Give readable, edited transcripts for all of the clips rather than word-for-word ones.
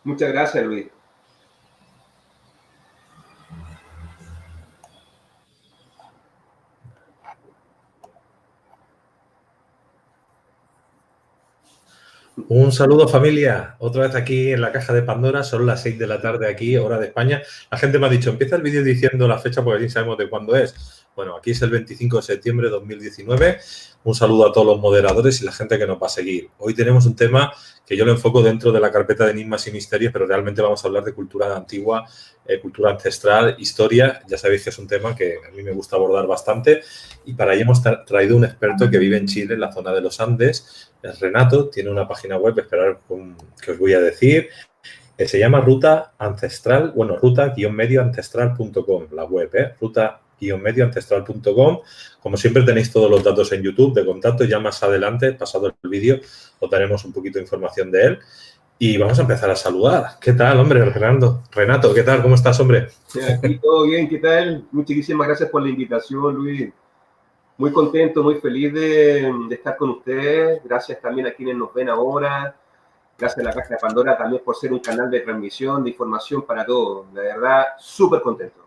Muchas gracias, Luis. Un saludo, familia. Otra vez aquí en la caja de Pandora. Son las 6 de la tarde aquí, hora de España. La gente me ha dicho, empieza el vídeo diciendo la fecha porque así sabemos de cuándo es. Bueno, aquí es el 25 de septiembre de 2019. Un saludo a todos los moderadores y la gente que nos va a seguir. Hoy tenemos un tema que yo lo enfoco dentro de la carpeta de enigmas y misterios, pero realmente vamos a hablar de cultura antigua, cultura ancestral, historia. Ya sabéis que es un tema que a mí me gusta abordar bastante. Y para ello hemos traído un experto que vive en Chile, en la zona de los Andes. Es Renato, tiene una página web, esperar que os voy a decir, se llama Ruta Ancestral, bueno, ruta-medioancestral.com, la web, ruta-medioancestral.com. Como siempre tenéis todos los datos en YouTube de contacto, ya más adelante, pasado el vídeo, os daremos un poquito de información de él. Y vamos a empezar a saludar. ¿Qué tal, hombre, Renato, ¿qué tal? ¿Cómo estás, hombre? Aquí todo bien, ¿qué tal? Muchísimas gracias por la invitación, Luis. Muy contento, muy feliz de estar con ustedes. Gracias también a quienes nos ven ahora. Gracias a la Caja de Pandora también por ser un canal de transmisión, de información para todos. De verdad, súper contento.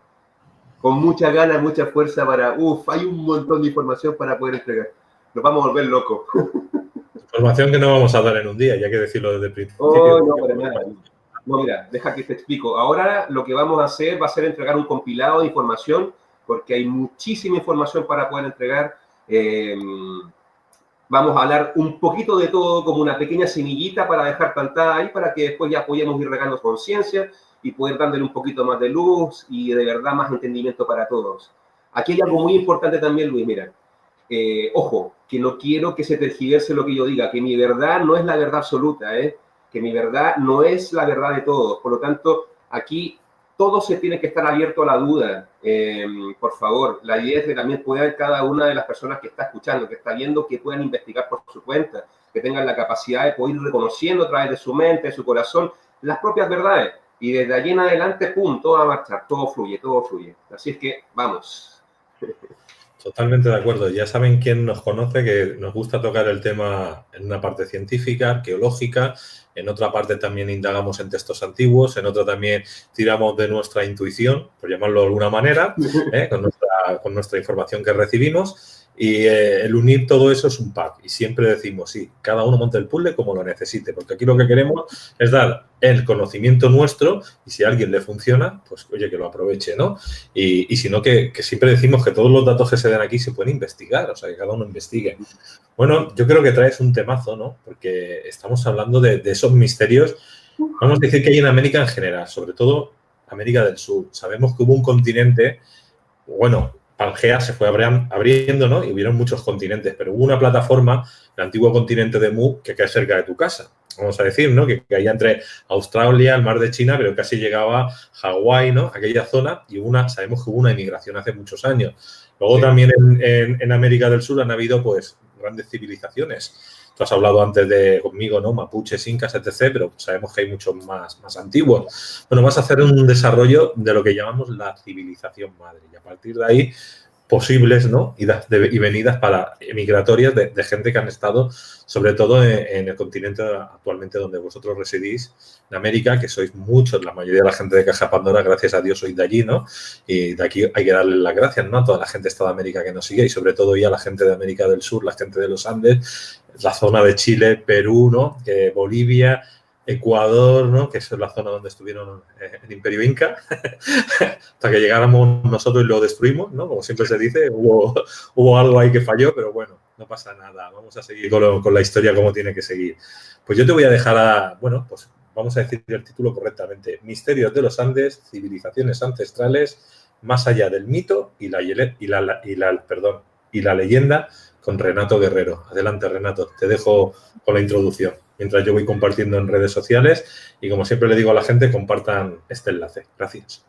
Con muchas ganas, mucha fuerza para... hay un montón de información para poder entregar. Nos vamos a volver locos. Información que no vamos a dar en un día, ya que decirlo desde el principio. Oh, no, para nada. No, mira, deja que te explico. Ahora lo que vamos a hacer va a ser entregar un compilado de información, porque hay muchísima información para poder entregar. Vamos a hablar un poquito de todo, como una pequeña semillita para dejar plantada ahí, para que después ya podamos ir regando conciencia y poder darle un poquito más de luz y de verdad más entendimiento para todos. Aquí hay algo muy importante también, Luis, mira. Ojo, que no quiero que se tergiverse lo que yo diga, que mi verdad no es la verdad absoluta, que mi verdad no es la verdad de todos. Por lo tanto, aquí todo se tiene que estar abierto a la duda. Por favor, la idea es que también pueda cada una de las personas que está escuchando, que está viendo, que puedan investigar por su cuenta, que tengan la capacidad de poder ir reconociendo a través de su mente, de su corazón, las propias verdades. Y desde allí en adelante, pum, todo va a marchar, todo fluye, todo fluye. Así es que, vamos. Totalmente de acuerdo. Ya saben quién nos conoce que nos gusta tocar el tema en una parte científica, arqueológica, en otra parte también indagamos en textos antiguos, en otra también tiramos de nuestra intuición, por llamarlo de alguna manera, con nuestra información que recibimos. Y el unir todo eso es un pack. Y siempre decimos, sí, cada uno monte el puzzle como lo necesite, porque aquí lo que queremos es dar el conocimiento nuestro y si a alguien le funciona, pues oye, que lo aproveche, ¿no? Y si no, que siempre decimos que todos los datos que se dan aquí se pueden investigar, o sea, que cada uno investigue. Bueno, yo creo que traes un temazo, ¿no? Porque estamos hablando de esos misterios, vamos a decir que hay en América en general, sobre todo América del Sur. Sabemos que hubo un continente, bueno, Pangea se fue abriendo, ¿no? Y hubieron muchos continentes, pero hubo una plataforma, el antiguo continente de Mu, que cae cerca de tu casa. Vamos a decir, ¿no? Que caía entre Australia, el mar de China, pero casi llegaba a Hawái, ¿no? Aquella zona, y sabemos que hubo una inmigración hace muchos años. Luego Sí. también en América del Sur han habido, pues, grandes civilizaciones. Tú has hablado antes conmigo, ¿no? Mapuches, incas, etc., pero sabemos que hay muchos más antiguos. Bueno, vas a hacer un desarrollo de lo que llamamos la civilización madre y a partir de ahí posibles, ¿no? Y venidas migratorias de gente que han estado, sobre todo en el continente actualmente donde vosotros residís, en América, que sois muchos, la mayoría de la gente de Caja Pandora, gracias a Dios, sois de allí, ¿no? Y de aquí hay que darle las gracias, ¿no? A toda la gente de América que nos sigue y sobre todo ya la gente de América del Sur, la gente de los Andes, la zona de Chile, Perú, ¿no? Bolivia, Ecuador, ¿no? Que es la zona donde estuvieron el Imperio Inca, hasta que llegáramos nosotros y lo destruimos, ¿no? Como siempre se dice, hubo algo ahí que falló, pero bueno, no pasa nada, vamos a seguir con la historia como tiene que seguir. Pues yo te voy a dejar bueno, pues vamos a decir el título correctamente, Misterios de los Andes, civilizaciones ancestrales, más allá del mito y la leyenda, con Renato Guerrero. Adelante, Renato, te dejo con la introducción, mientras yo voy compartiendo en redes sociales y como siempre le digo a la gente, compartan este enlace. Gracias.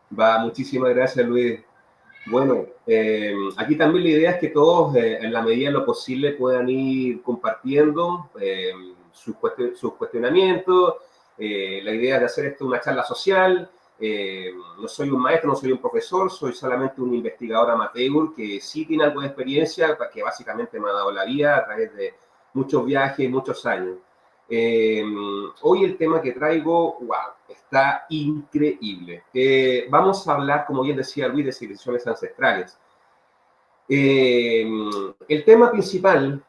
Muchísimas gracias, Luis. Bueno, aquí también la idea es que todos, en la medida de lo posible, puedan ir compartiendo sus cuestionamientos. La idea es de hacer esto una charla social. No soy un maestro, no soy un profesor, soy solamente un investigador amateur que sí tiene algo de experiencia, que básicamente me ha dado la vida a través de muchos viajes, muchos años. Hoy el tema que traigo, wow, está increíble. Vamos a hablar, como bien decía Luis, de civilizaciones ancestrales. El tema principal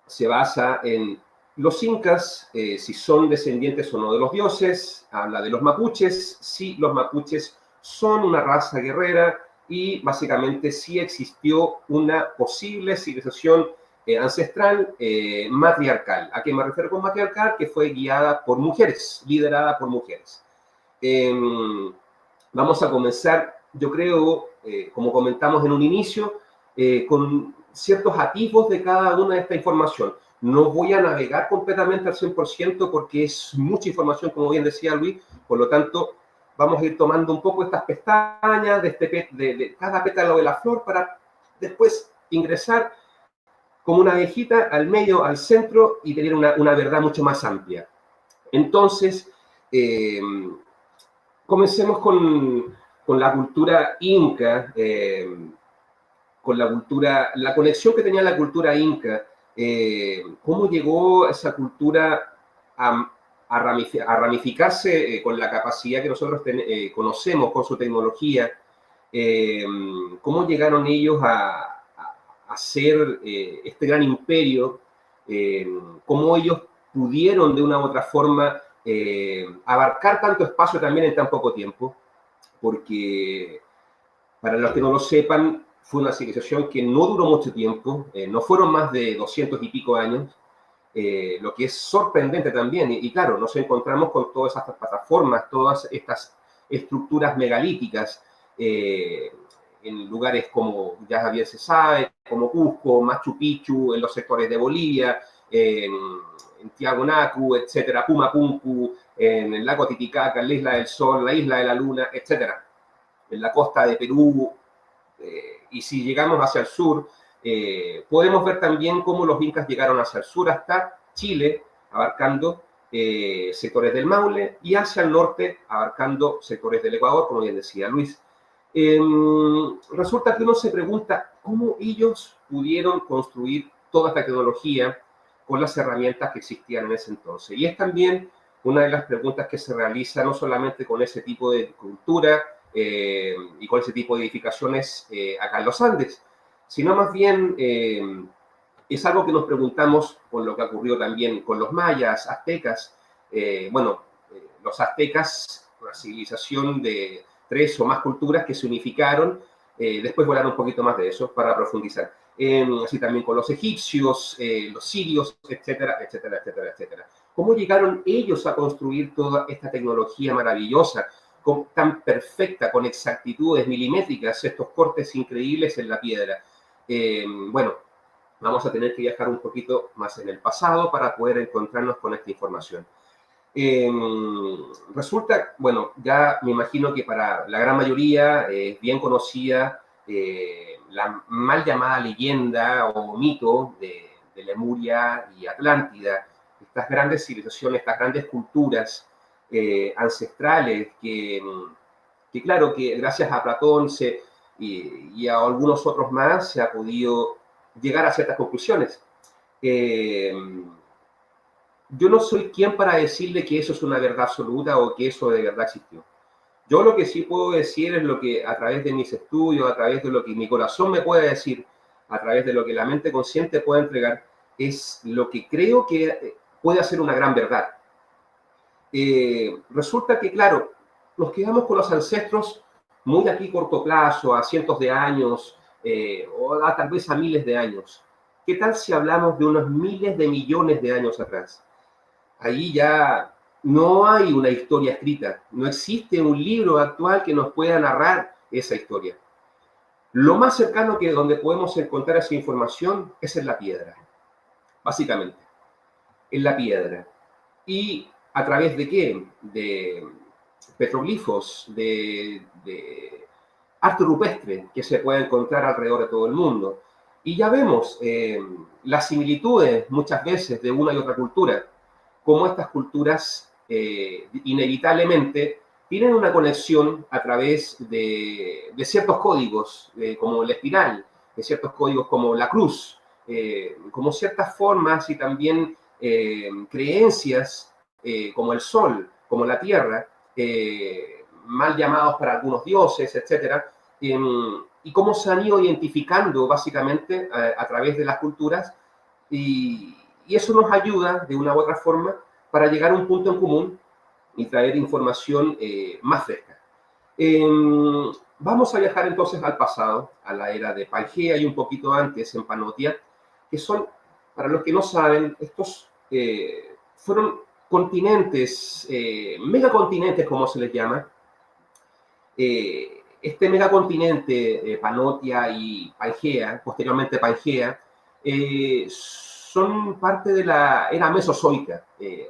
se basa en los incas, si son descendientes o no de los dioses, habla de los mapuches, si los mapuches son una raza guerrera y básicamente si existió una posible civilización ancestral matriarcal. ¿A qué me refiero con matriarcal? Que fue guiada por mujeres, liderada por mujeres. Vamos a comenzar, yo creo, como comentamos en un inicio, con ciertos atisbos de cada una de esta información. No voy a navegar completamente al 100% porque es mucha información, como bien decía Luis, por lo tanto, vamos a ir tomando un poco estas pestañas de cada pétalo de la flor para después ingresar como una abejita al medio, al centro y tener una verdad mucho más amplia. Entonces, comencemos con la cultura inca, con la cultura, la conexión que tenía la cultura inca, cómo llegó esa cultura a ramificarse con la capacidad que nosotros conocemos con su tecnología, cómo llegaron ellos a hacer este gran imperio, cómo ellos pudieron de una u otra forma abarcar tanto espacio también en tan poco tiempo, porque para los que no lo sepan, fue una civilización que no duró mucho tiempo, no fueron más de 200 y pico años, lo que es sorprendente también. Y claro, nos encontramos con todas estas plataformas, todas estas estructuras megalíticas, en lugares como, ya bien se sabe, como Cusco, Machu Picchu, en los sectores de Bolivia, en Tiahuanaco, etcétera, Pumapunku, en el lago Titicaca, en la Isla del Sol, la Isla de la Luna, etcétera, en la costa de Perú, y si llegamos hacia el sur, podemos ver también cómo los incas llegaron hacia el sur hasta Chile, abarcando sectores del Maule, y hacia el norte, abarcando sectores del Ecuador, como bien decía Luis. Resulta que uno se pregunta cómo ellos pudieron construir toda esta tecnología con las herramientas que existían en ese entonces. Y es también una de las preguntas que se realiza no solamente con ese tipo de cultura y con ese tipo de edificaciones acá en los Andes, sino más bien es algo que nos preguntamos con lo que ocurrió también con los mayas, aztecas. Los aztecas, una civilización de 3 o más culturas que se unificaron. Después voy a hablar un poquito más de eso para profundizar. Así también con los egipcios, los sirios, etcétera, etcétera, etcétera, etcétera. ¿Cómo llegaron ellos a construir toda esta tecnología maravillosa, tan perfecta, con exactitudes milimétricas, estos cortes increíbles en la piedra? Vamos a tener que viajar un poquito más en el pasado para poder encontrarnos con esta información. Resulta, bueno, ya me imagino que para la gran mayoría es bien conocida la mal llamada leyenda o mito de Lemuria y Atlántida, estas grandes civilizaciones, estas grandes culturas ancestrales que claro, que gracias a Platón y a algunos otros más se ha podido llegar a ciertas conclusiones. Yo no soy quien para decirle que eso es una verdad absoluta o que eso de verdad existió. Yo lo que sí puedo decir es lo que a través de mis estudios, a través de lo que mi corazón me puede decir, a través de lo que la mente consciente puede entregar, es lo que creo que puede ser una gran verdad. Resulta que, claro, nos quedamos con los ancestros muy aquí corto plazo, a cientos de años, o tal vez a miles de años. ¿Qué tal si hablamos de unos miles de millones de años atrás? Ahí ya no hay una historia escrita, no existe un libro actual que nos pueda narrar esa historia. Lo más cercano que donde podemos encontrar esa información es en la piedra, básicamente, en la piedra. ¿Y a través de qué? De petroglifos, de arte rupestre que se puede encontrar alrededor de todo el mundo. Y ya vemos las similitudes muchas veces de una y otra cultura, cómo estas culturas inevitablemente tienen una conexión a través de ciertos códigos, como la espiral, de ciertos códigos como la cruz, como ciertas formas y también creencias como el sol, como la tierra, mal llamados para algunos dioses, etcétera, y cómo se han ido identificando básicamente a través de las culturas, y eso nos ayuda de una u otra forma para llegar a un punto en común y traer información más fresca. Vamos a viajar entonces al pasado, a la era de Pangea y un poquito antes en Panotia, que son, para los que no saben, estos fueron continentes, megacontinentes como se les llama. Este megacontinente, Panotia y Pangea, posteriormente Pangea, son parte de la era mesozoica.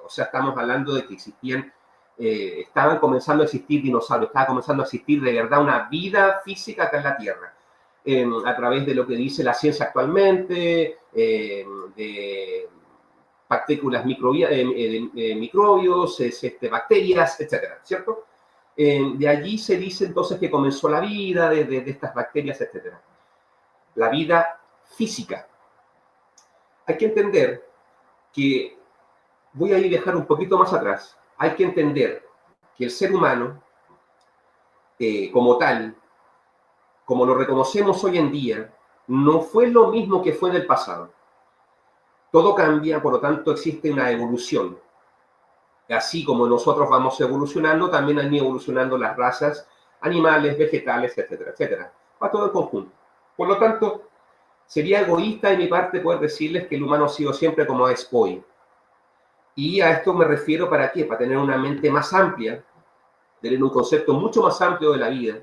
O sea, estamos hablando de que existían, estaban comenzando a existir dinosaurios, estaba comenzando a existir de verdad una vida física acá en la Tierra. A través de lo que dice la ciencia actualmente, de partículas microbios, bacterias, etcétera, ¿cierto? De allí se dice entonces que comenzó la vida de estas bacterias, etcétera. La vida física. Hay que entender que, voy a ir a dejar un poquito más atrás, hay que entender que el ser humano, como tal, como lo reconocemos hoy en día, no fue lo mismo que fue en el pasado. Todo cambia, por lo tanto existe una evolución. Así como nosotros vamos evolucionando, también han ido evolucionando las razas animales, vegetales, etcétera, etcétera. Va todo en conjunto. Por lo tanto, sería egoísta de mi parte poder decirles que el humano ha sido siempre como es hoy. Y a esto me refiero, ¿para qué? Para tener una mente más amplia, tener un concepto mucho más amplio de la vida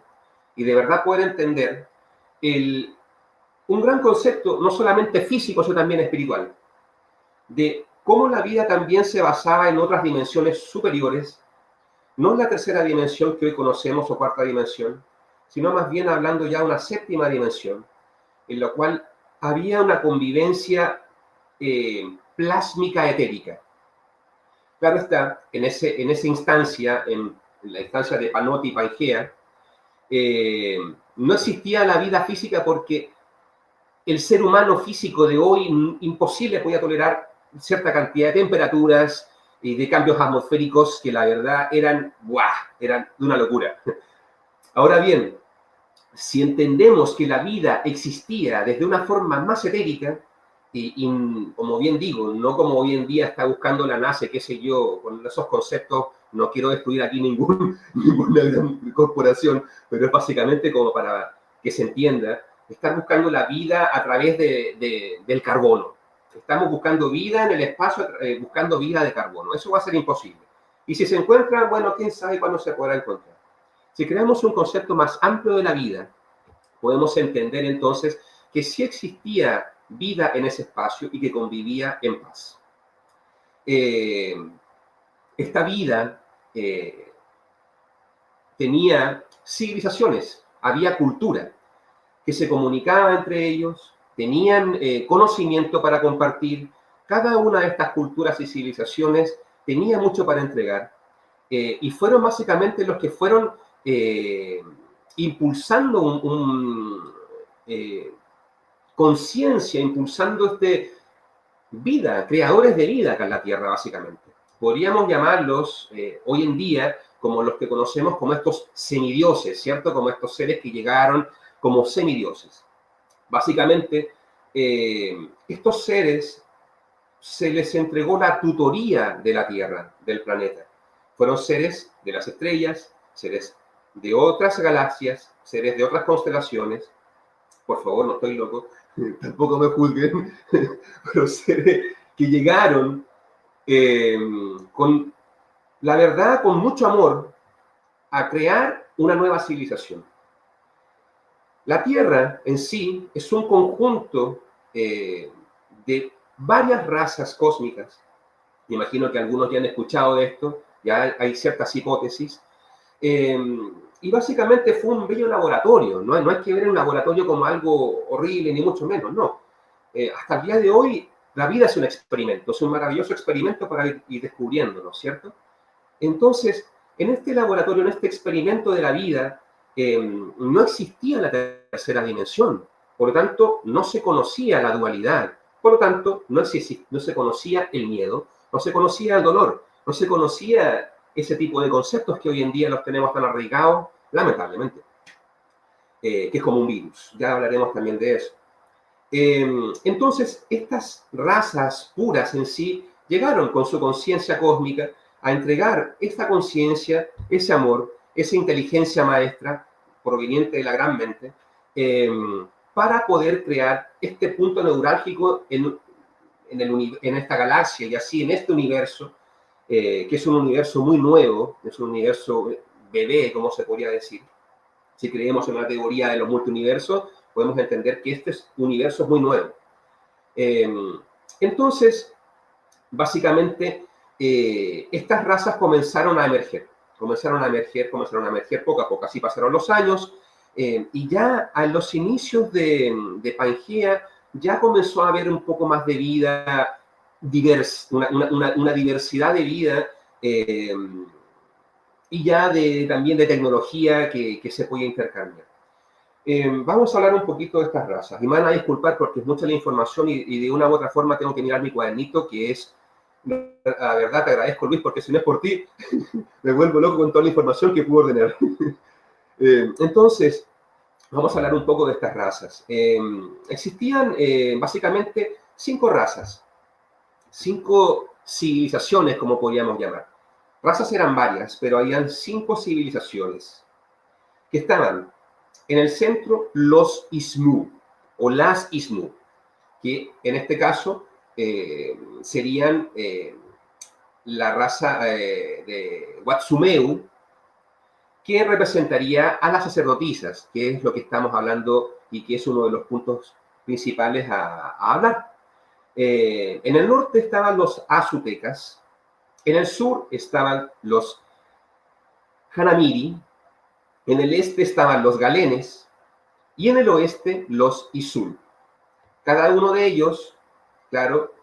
y de verdad poder entender un gran concepto, no solamente físico, sino también espiritual, de cómo la vida también se basaba en otras dimensiones superiores, no en la tercera dimensión que hoy conocemos o cuarta dimensión, sino más bien hablando ya de una séptima dimensión, en la cual había una convivencia plásmica etérica. Claro está, en esa instancia, en la instancia de Panotia y Pangea, no existía la vida física porque el ser humano físico de hoy imposible podía tolerar cierta cantidad de temperaturas y de cambios atmosféricos que la verdad eran de una locura. Ahora bien, si entendemos que la vida existía desde una forma más etérica, y como bien digo, no como hoy en día está buscando la NASA, qué sé yo, con esos conceptos, no quiero destruir aquí ninguna gran corporación, pero es básicamente como para que se entienda, estar buscando la vida a través del carbono. Estamos buscando vida en el espacio, buscando vida de carbono. Eso va a ser imposible. Y si se encuentra, bueno, quién sabe cuándo se podrá encontrar. Si creamos un concepto más amplio de la vida, podemos entender entonces que sí existía vida en ese espacio y que convivía en paz. Esta vida tenía civilizaciones, había cultura que se comunicaba entre ellos, tenían conocimiento para compartir. Cada una de estas culturas y civilizaciones tenía mucho para entregar, y fueron básicamente los que fueron impulsando conciencia, impulsando vida, creadores de vida acá en la Tierra, básicamente. Podríamos llamarlos hoy en día como los que conocemos como estos semidioses, ¿cierto? Como estos seres que llegaron como semidioses. Básicamente, estos seres se les entregó la tutoría de la Tierra, del planeta. Fueron seres de las estrellas, seres de otras galaxias, seres de otras constelaciones. Por favor, no estoy loco, tampoco me juzguen, pero seres que llegaron con la verdad, con mucho amor, a crear una nueva civilización. La Tierra en sí es un conjunto de varias razas cósmicas. Me imagino que algunos ya han escuchado de esto, ya hay ciertas hipótesis. Y básicamente fue un bello laboratorio, no hay que ver un laboratorio como algo horrible, ni mucho menos, no. Hasta el día de hoy, la vida es un experimento, es un maravilloso experimento para ir descubriéndolo, ¿cierto? Entonces, en este laboratorio, en este experimento de la vida, no existía la tercera dimensión, por lo tanto, no se conocía la dualidad, Por lo tanto, no se conocía el miedo, no se conocía el dolor, no se conocía ese tipo de conceptos que hoy en día los tenemos tan arraigados, lamentablemente, que es como un virus. Ya hablaremos también de eso. Entonces, estas razas puras en sí llegaron con su conciencia cósmica a entregar esta conciencia, ese amor, esa inteligencia maestra proveniente de la gran mente, para poder crear este punto neurálgico en esta galaxia y así en este universo, que es un universo muy nuevo, es un universo bebé, como se podría decir. Si creemos en la teoría de los multiuniversos, podemos entender que este universo es muy nuevo. Entonces, básicamente, estas razas comenzaron a emerger poco a poco. Así pasaron los años, y ya a los inicios de Pangea ya comenzó a haber un poco más de vida una diversidad de vida, y ya también de tecnología que se puede intercambiar. Vamos a hablar un poquito de estas razas. Y me van a disculpar porque es mucha la información y de una u otra forma tengo que mirar mi cuadernito, que es, la verdad te agradezco, Luis, porque si no es por ti, me vuelvo loco con toda la información que puedo ordenar. Entonces, vamos a hablar un poco de estas razas. Existían básicamente 5 razas, 5 civilizaciones, como podríamos llamar. Razas eran varias, pero habían 5 civilizaciones que estaban en el centro, los Ismu, o las Ismu, que en este caso serían la raza de Watsumeu, que representaría a las sacerdotisas, que es lo que estamos hablando y que es uno de los puntos principales a hablar. En el norte estaban los aztecas, en el sur estaban los hanamiri, en el este estaban los galenes y en el oeste los isul. Cada uno de ellos, claro,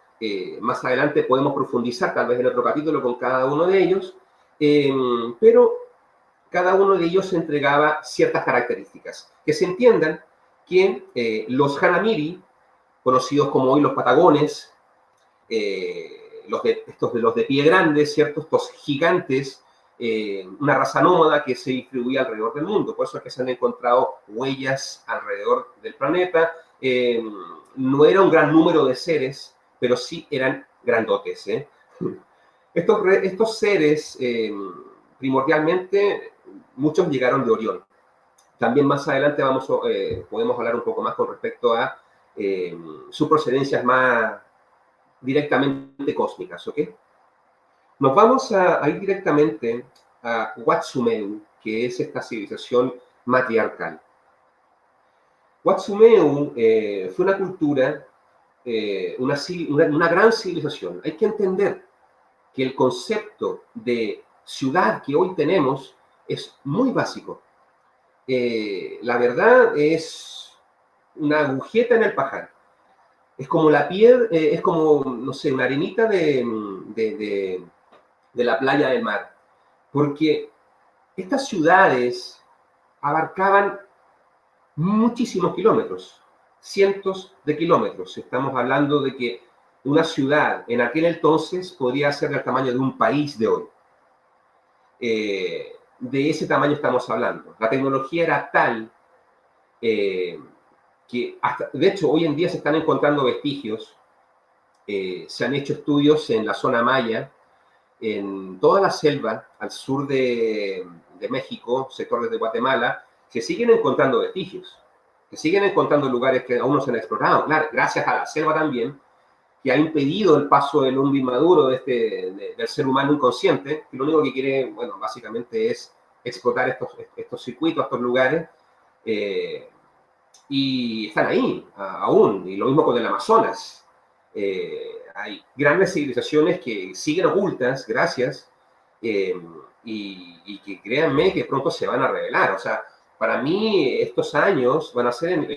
más adelante podemos profundizar tal vez en otro capítulo con cada uno de ellos, pero cada uno de ellos entregaba ciertas características. Que se entiendan que los hanamiri, conocidos como hoy los patagones, los de pie grande, ¿cierto? Estos gigantes, una raza nómada que se distribuía alrededor del mundo. Por eso es que se han encontrado huellas alrededor del planeta. No era un gran número de seres, pero sí eran grandotes. Estos seres, primordialmente, muchos llegaron de Orión. También más adelante podemos hablar un poco más con respecto a sus procedencias más directamente cósmicas, ¿ok? Nos vamos a ir directamente a Watsumeu, que es esta civilización matriarcal. Watsumeu fue una cultura, una gran civilización. Hay que entender que el concepto de ciudad que hoy tenemos es muy básico. La verdad es una agujeta en el pajar. Es como la piedra, es como, no sé, una arenita de la playa del mar. Porque estas ciudades abarcaban muchísimos kilómetros, cientos de kilómetros. Estamos hablando de que una ciudad en aquel entonces podría ser del tamaño de un país de hoy. De ese tamaño estamos hablando. La tecnología era tal que, de hecho, hoy en día se están encontrando vestigios. Se han hecho estudios en la zona maya, en toda la selva, al sur de México, sectores de Guatemala, se siguen encontrando vestigios, se siguen encontrando lugares que aún no se han explorado, claro, gracias a la selva también, que ha impedido el paso del hombre inmaduro del ser humano inconsciente, que lo único que quiere, bueno, básicamente es explotar estos circuitos, estos lugares, y están ahí aún, y lo mismo con el Amazonas. Hay grandes civilizaciones que siguen ocultas, gracias, y que créanme que pronto se van a revelar. O sea, para mí estos años van a ser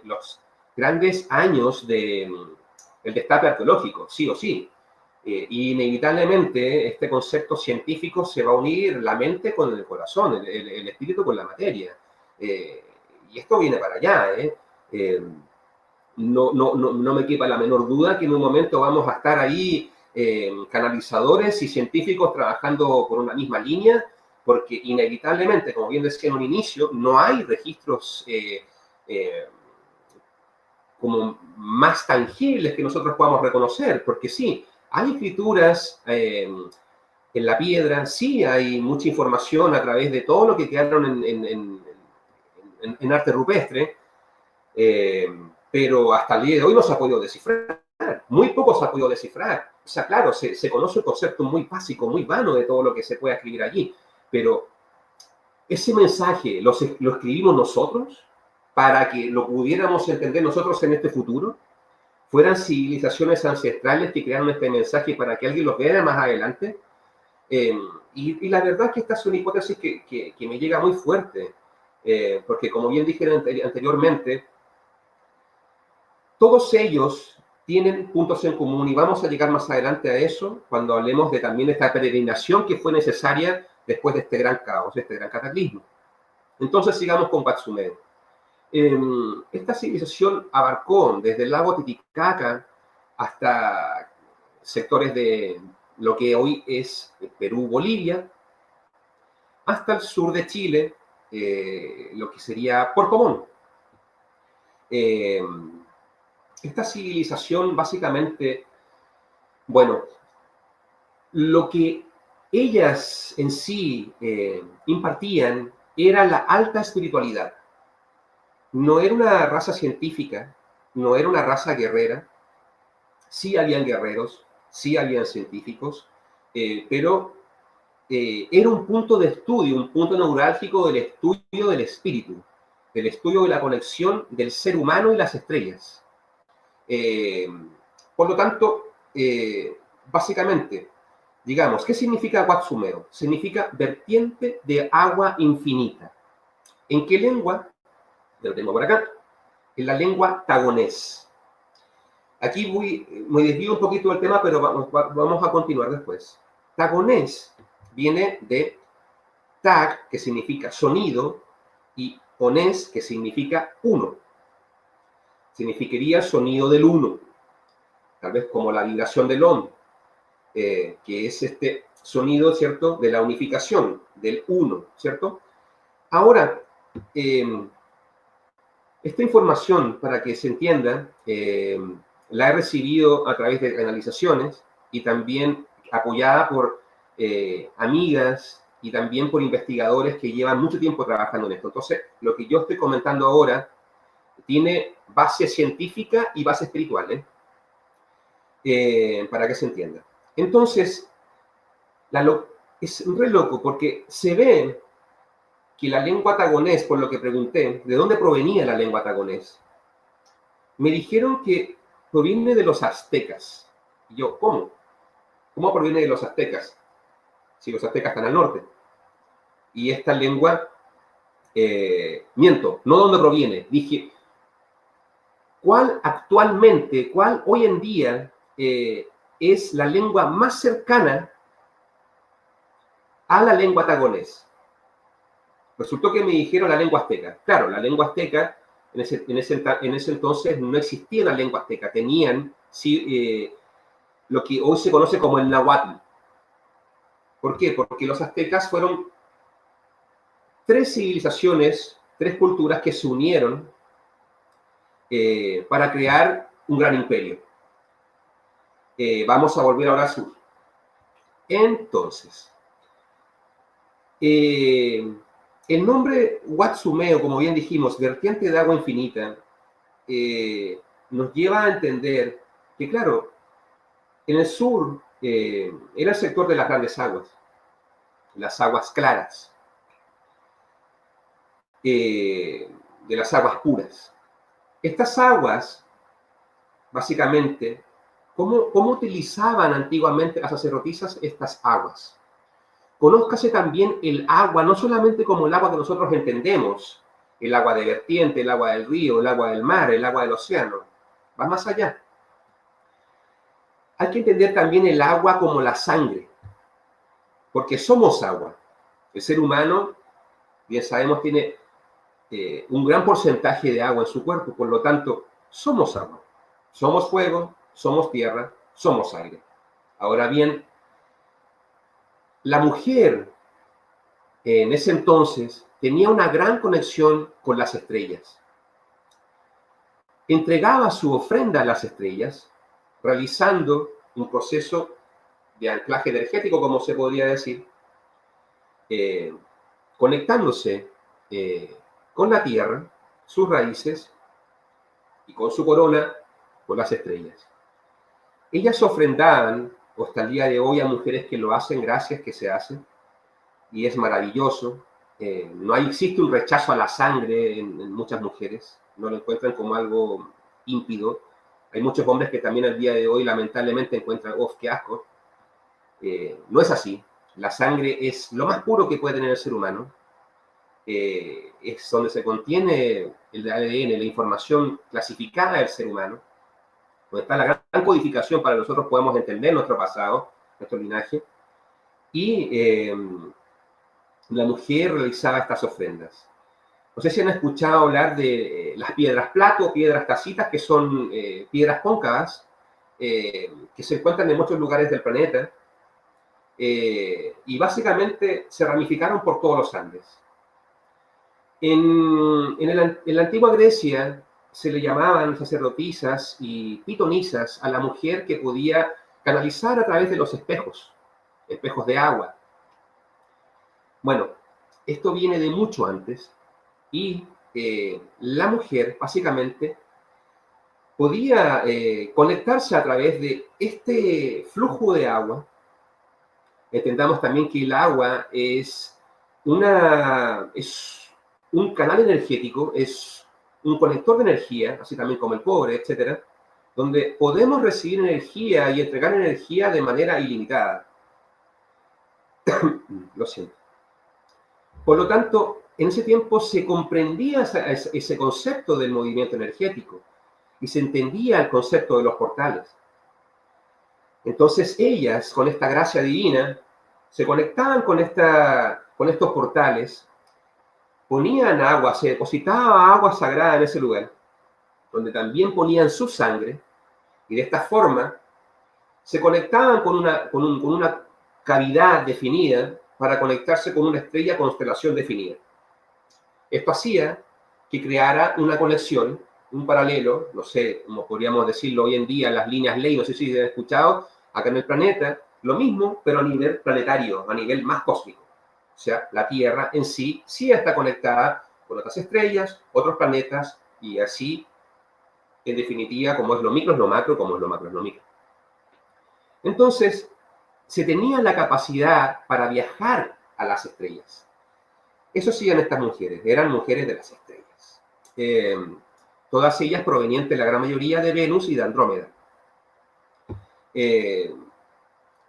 los grandes años del destape arqueológico, sí o sí. Inevitablemente este concepto científico se va a unir la mente con el corazón, el espíritu con la materia. Y esto viene para allá. no me quepa la menor duda que en un momento vamos a estar ahí canalizadores y científicos trabajando por una misma línea, porque inevitablemente, como bien decía en un inicio, no hay registros como más tangibles que nosotros podamos reconocer, porque sí, hay escrituras en la piedra, sí hay mucha información a través de todo lo que quedaron en arte rupestre, pero hasta el día de hoy no se ha podido descifrar, muy poco se ha podido descifrar. O sea, claro, se conoce un concepto muy básico, muy vano de todo lo que se puede escribir allí, pero ese mensaje lo escribimos nosotros para que lo pudiéramos entender nosotros en este futuro. Fueran civilizaciones ancestrales que crearon este mensaje para que alguien lo vea más adelante. Y la verdad es que esta es una hipótesis que me llega muy fuerte, porque como bien dije anteriormente, todos ellos tienen puntos en común y vamos a llegar más adelante a eso cuando hablemos de también esta peregrinación que fue necesaria después de este gran caos, de este gran cataclismo. Entonces sigamos con Watsume. Esta civilización abarcó desde el lago Titicaca hasta sectores de lo que hoy es Perú, Bolivia, hasta el sur de Chile, lo que sería Puerto Montt. Esta civilización básicamente, bueno, lo que ellas en sí impartían era la alta espiritualidad. No era una raza científica, no era una raza guerrera. Sí habían guerreros, sí habían científicos, pero era un punto de estudio, un punto neurálgico del estudio del espíritu, del estudio de la conexión del ser humano y las estrellas. Por lo tanto, básicamente, digamos, ¿qué significa Watsumeo? Significa vertiente de agua infinita. ¿En qué lengua? Lo tengo por acá. En la lengua tagonés. Aquí me desvío un poquito del tema, pero vamos a continuar después. Tagonés viene de tag, que significa sonido, y onés, que significa uno. Significaría sonido del uno, tal vez como la vibración del on, que es este sonido, ¿cierto?, de la unificación, del uno, ¿cierto? Ahora, esta información, para que se entienda, la he recibido a través de canalizaciones y también apoyada por amigas y también por investigadores que llevan mucho tiempo trabajando en esto. Entonces, lo que yo estoy comentando ahora tiene base científica y base espiritual, para que se entienda. Entonces, es re loco porque se ve que la lengua tagonés, por lo que pregunté, ¿de dónde provenía la lengua tagonés? Me dijeron que proviene de los aztecas. Y yo, ¿cómo? ¿Cómo proviene de los aztecas? Si los aztecas están al norte. Y esta lengua, miento, no dónde proviene. Dije, ¿cuál hoy en día es la lengua más cercana a la lengua tagonés? Resultó que me dijeron la lengua azteca. Claro, la lengua azteca, en ese entonces no existía la lengua azteca. Tenían sí, lo que hoy se conoce como el náhuatl. ¿Por qué? Porque los aztecas fueron 3 civilizaciones, 3 culturas que se unieron para crear un gran imperio. Vamos a volver ahora al sur. Entonces, el nombre Watsumeo, como bien dijimos, vertiente de agua infinita, nos lleva a entender que, claro, en el sur era el sector de las grandes aguas, las aguas claras, de las aguas puras. Estas aguas, básicamente, ¿cómo utilizaban antiguamente las sacerdotisas estas aguas? Conózcase también el agua, no solamente como el agua que nosotros entendemos, el agua de vertiente, el agua del río, el agua del mar, el agua del océano. Va más allá. Hay que entender también el agua como la sangre, porque somos agua. El ser humano, bien sabemos, tiene un gran porcentaje de agua en su cuerpo, por lo tanto, somos agua, somos fuego, somos tierra, somos aire. Ahora bien, la mujer en ese entonces tenía una gran conexión con las estrellas. Entregaba su ofrenda a las estrellas, realizando un proceso de anclaje energético, como se podría decir, conectándose con la tierra, sus raíces, y con su corona, con las estrellas. Ellas ofrendaban, hasta el día de hoy, a mujeres que lo hacen, gracias que se hacen, y es maravilloso. No existe un rechazo a la sangre en muchas mujeres, no lo encuentran como algo ímpido. Hay muchos hombres que también al día de hoy lamentablemente encuentran, ¡oh, qué asco! No es así. La sangre es lo más puro que puede tener el ser humano. Es donde se contiene el ADN, la información clasificada del ser humano, donde está la gran codificación para que nosotros podamos entender nuestro pasado, nuestro linaje. Y la mujer realizaba estas ofrendas. No sé si han escuchado hablar de las piedras plato, piedras tacitas, que son piedras cóncavas, que se encuentran en muchos lugares del planeta, y básicamente se ramificaron por todos los Andes. En la antigua Grecia se le llamaban sacerdotisas y pitonisas a la mujer que podía canalizar a través de los espejos de agua. Bueno, esto viene de mucho antes y la mujer básicamente podía conectarse a través de este flujo de agua. Entendamos también que el agua es un canal energético, es un conector de energía, así también como el cobre, etcétera, donde podemos recibir energía y entregar energía de manera ilimitada. Lo siento. Por lo tanto, en ese tiempo se comprendía ese concepto del movimiento energético y se entendía el concepto de los portales. Entonces ellas, con esta gracia divina, se conectaban con estos portales, ponían agua, se depositaba agua sagrada en ese lugar, donde también ponían su sangre, y de esta forma se conectaban con una cavidad definida para conectarse con una estrella constelación definida. Esto hacía que creara una conexión, un paralelo, no sé, como podríamos decirlo hoy en día, las líneas Ley, no sé si han escuchado, acá en el planeta, lo mismo, pero a nivel planetario, a nivel más cósmico. O sea, la Tierra en sí está conectada con otras estrellas, otros planetas, y así, en definitiva, como es lo micro es lo macro, como es lo macro es lo micro. Entonces, se tenía la capacidad para viajar a las estrellas. Eso hacían estas mujeres, eran mujeres de las estrellas. Todas ellas provenientes, la gran mayoría, de Venus y de Andrómeda.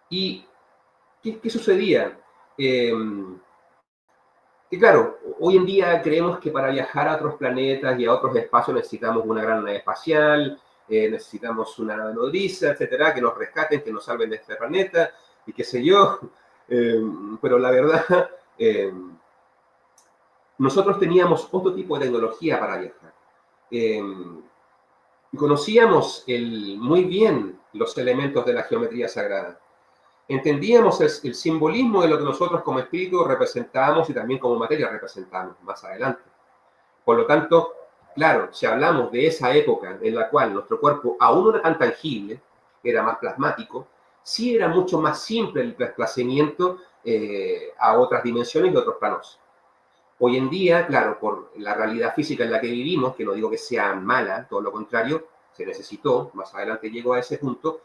¿Y qué sucedía? Que claro, hoy en día creemos que para viajar a otros planetas y a otros espacios necesitamos una gran nave espacial, necesitamos una nave nodriza, etcétera, que nos rescaten, que nos salven de este planeta, y qué sé yo. Pero la verdad, nosotros teníamos otro tipo de tecnología para viajar. Conocíamos muy bien los elementos de la geometría sagrada. Entendíamos el simbolismo de lo que nosotros como espíritu representábamos y también como materia representamos más adelante. Por lo tanto, claro, si hablamos de esa época en la cual nuestro cuerpo aún no era tan tangible, era más plasmático, sí era mucho más simple el desplazamiento a otras dimensiones y otros planos. Hoy en día, claro, por la realidad física en la que vivimos, que no digo que sea mala, todo lo contrario, se necesitó, más adelante llego a ese punto,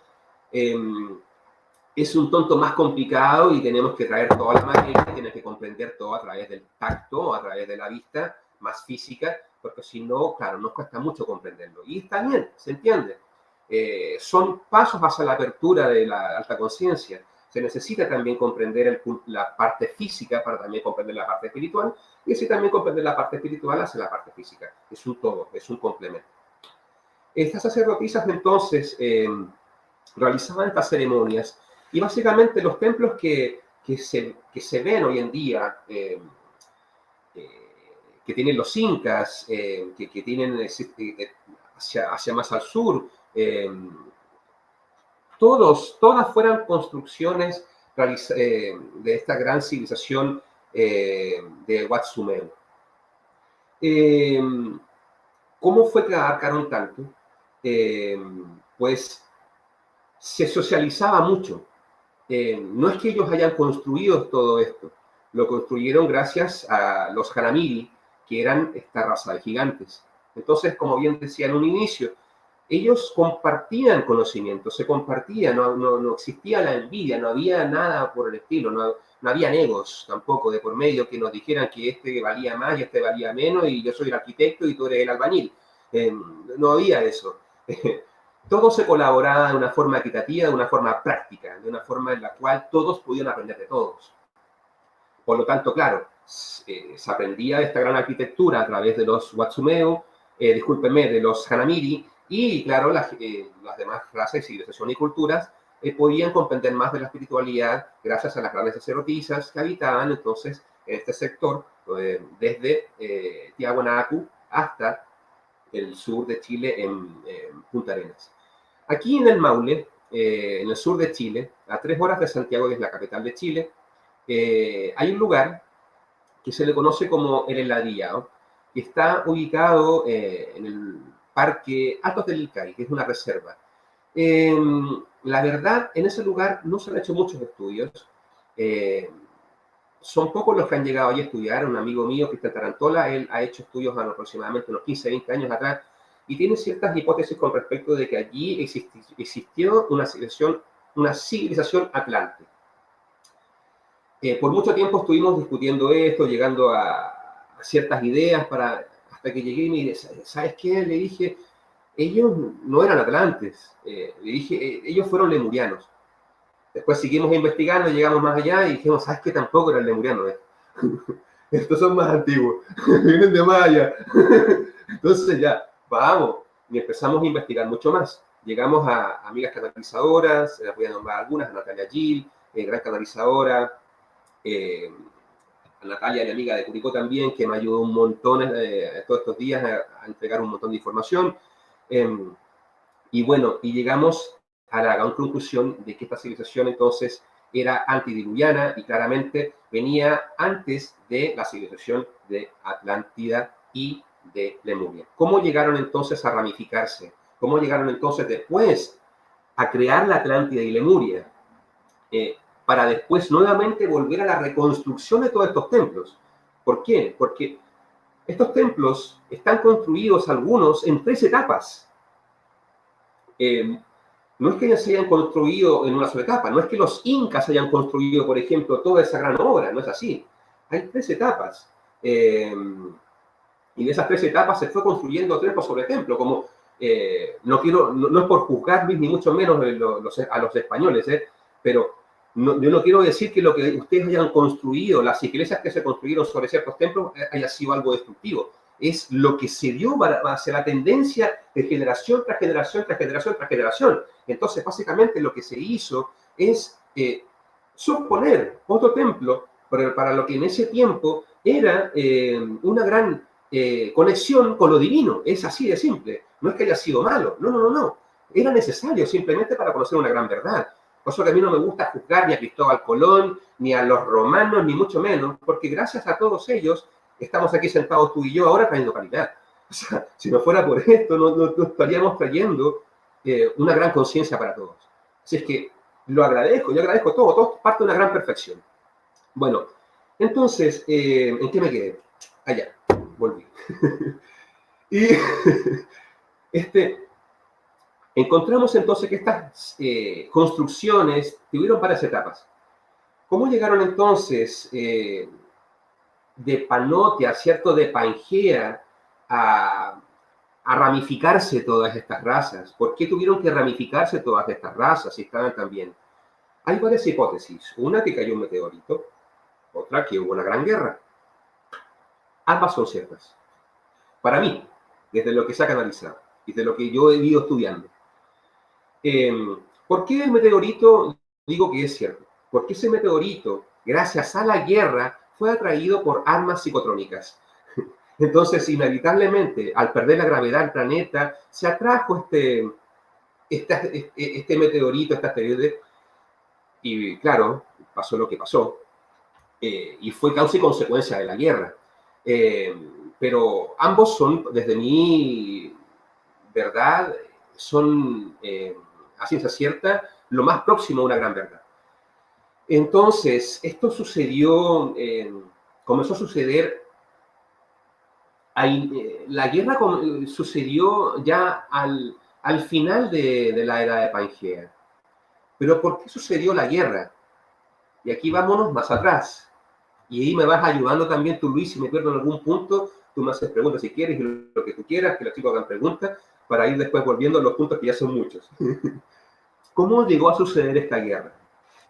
es un tanto más complicado y tenemos que traer toda la materia, tienes que comprender todo a través del tacto, a través de la vista, más física, porque si no, claro, nos cuesta mucho comprenderlo. Y está bien, se entiende. Son pasos hacia la apertura de la alta conciencia. Se necesita también comprender la parte física para también comprender la parte espiritual, y así también comprender la parte espiritual hacia la parte física. Es un todo, es un complemento. Estas sacerdotisas entonces realizaban estas ceremonias y básicamente los templos que se ven hoy en día, que tienen los incas, que tienen hacia más al sur. Todas fueran construcciones de esta gran civilización de Wazumeu. ¿Cómo fue que abarcaron tanto? Pues se socializaba mucho. No es que ellos hayan construido todo esto, lo construyeron gracias a los Hanamiri, que eran esta raza de gigantes. Entonces, como bien decía en un inicio, ellos compartían conocimiento, se compartían, no existía la envidia, no había nada por el estilo, no había egos tampoco de por medio que nos dijeran que este valía más y este valía menos y yo soy el arquitecto y tú eres el albañil. No había eso. Todo se colaboraba de una forma equitativa, de una forma práctica, de una forma en la cual todos podían aprender de todos. Por lo tanto, claro, se aprendía de esta gran arquitectura a través de los Wazumeu, de los Hanamiri, y claro, las demás razas, civilizaciones y culturas podían comprender más de la espiritualidad gracias a las grandes sacerdotisas que habitaban entonces en este sector, desde Tiahuanacu hasta el sur de Chile en Punta Arenas. Aquí en el Maule, en el sur de Chile, a 3 horas de Santiago, que es la capital de Chile, hay un lugar que se le conoce como el Heladillao, que está ubicado en el Parque Altos del Ilcay, que es una reserva. La verdad, en ese lugar no se han hecho muchos estudios. Son pocos los que han llegado allí a estudiar. Un amigo mío, Cristian Tarantola, él ha hecho estudios aproximadamente unos 15, 20 años atrás, y tiene ciertas hipótesis con respecto de que allí existió una civilización atlante. Por mucho tiempo estuvimos discutiendo esto, llegando a ciertas ideas, hasta que llegué y me dije, ¿sabes qué? Le dije, ellos no eran atlantes, le dije, ellos fueron lemurianos. Después seguimos investigando, llegamos más allá y dijimos, ¿sabes qué? Tampoco eran lemurianos. Estos son más antiguos, vienen de más allá. Entonces ya, vamos, y empezamos a investigar mucho más. Llegamos a amigas canalizadoras, les voy a nombrar algunas, a Natalia Gil, gran canalizadora, a Natalia, mi amiga de Curicó también, que me ayudó un montón todos estos días a entregar un montón de información. Y bueno, y llegamos a la gran conclusión de que esta civilización entonces era antidiluviana y claramente venía antes de la civilización de Atlántida y de Lemuria. ¿Cómo llegaron entonces a ramificarse? ¿Cómo llegaron entonces después a crear la Atlántida y Lemuria? Para después nuevamente volver a la reconstrucción de todos estos templos. ¿Por qué? Porque estos templos están construidos algunos en 3 etapas. No es que se hayan construido en una sola etapa, no es que los incas hayan construido, por ejemplo, toda esa gran obra, no es así. Hay 3 etapas. Y de esas 3 etapas se fue construyendo templo sobre templo, como no es por juzgar ni mucho menos a los españoles, pero yo no quiero decir que lo que ustedes hayan construido, las iglesias que se construyeron sobre ciertos templos, haya sido algo destructivo. Es lo que se dio hacia la tendencia de generación tras generación, tras generación, tras generación. Entonces, básicamente, lo que se hizo es suponer otro templo para lo que en ese tiempo era una gran conexión con lo divino. Es así de simple. No es que haya sido malo. No. Era necesario simplemente para conocer una gran verdad. Por eso que a mí no me gusta juzgar ni a Cristóbal Colón, ni a los romanos, ni mucho menos, porque gracias a todos ellos estamos aquí sentados tú y yo ahora trayendo calidad. O sea, si no fuera por esto, no estaríamos trayendo una gran conciencia para todos. Así es que yo agradezco todo parte de una gran perfección. Bueno, entonces, ¿en qué me quedé? Allá, volví. Y encontramos entonces que estas construcciones tuvieron varias etapas. ¿Cómo llegaron entonces de Panotia, ¿cierto? De Pangea a ramificarse todas estas razas? ¿Por qué tuvieron que ramificarse todas estas razas si estaban tan bien? Hay varias hipótesis. Una, que cayó un meteorito. Otra, que hubo una gran guerra. Ambas son ciertas. Para mí, desde lo que se ha canalizado, desde lo que yo he ido estudiando. ¿Por qué el meteorito digo que es cierto? Porque ese meteorito, gracias a la guerra, fue atraído por armas psicotrónicas. Entonces, inevitablemente, al perder la gravedad del planeta, se atrajo este meteorito, este asteroide, y claro, pasó lo que pasó, y fue causa y consecuencia de la guerra. Eh, pero ambos son, desde mi verdad, son, a ciencia cierta, lo más próximo a una gran verdad. Entonces, esto sucedió, comenzó a suceder, la guerra sucedió ya al final de la era de Pangea. Pero ¿por qué sucedió la guerra? Y aquí vámonos más atrás. Y ahí me vas ayudando también tú, Luis, si me pierdo en algún punto, tú me haces preguntas si quieres, lo que tú quieras, que los chicos hagan preguntas, para ir después volviendo a los puntos que ya son muchos. ¿Cómo llegó a suceder esta guerra?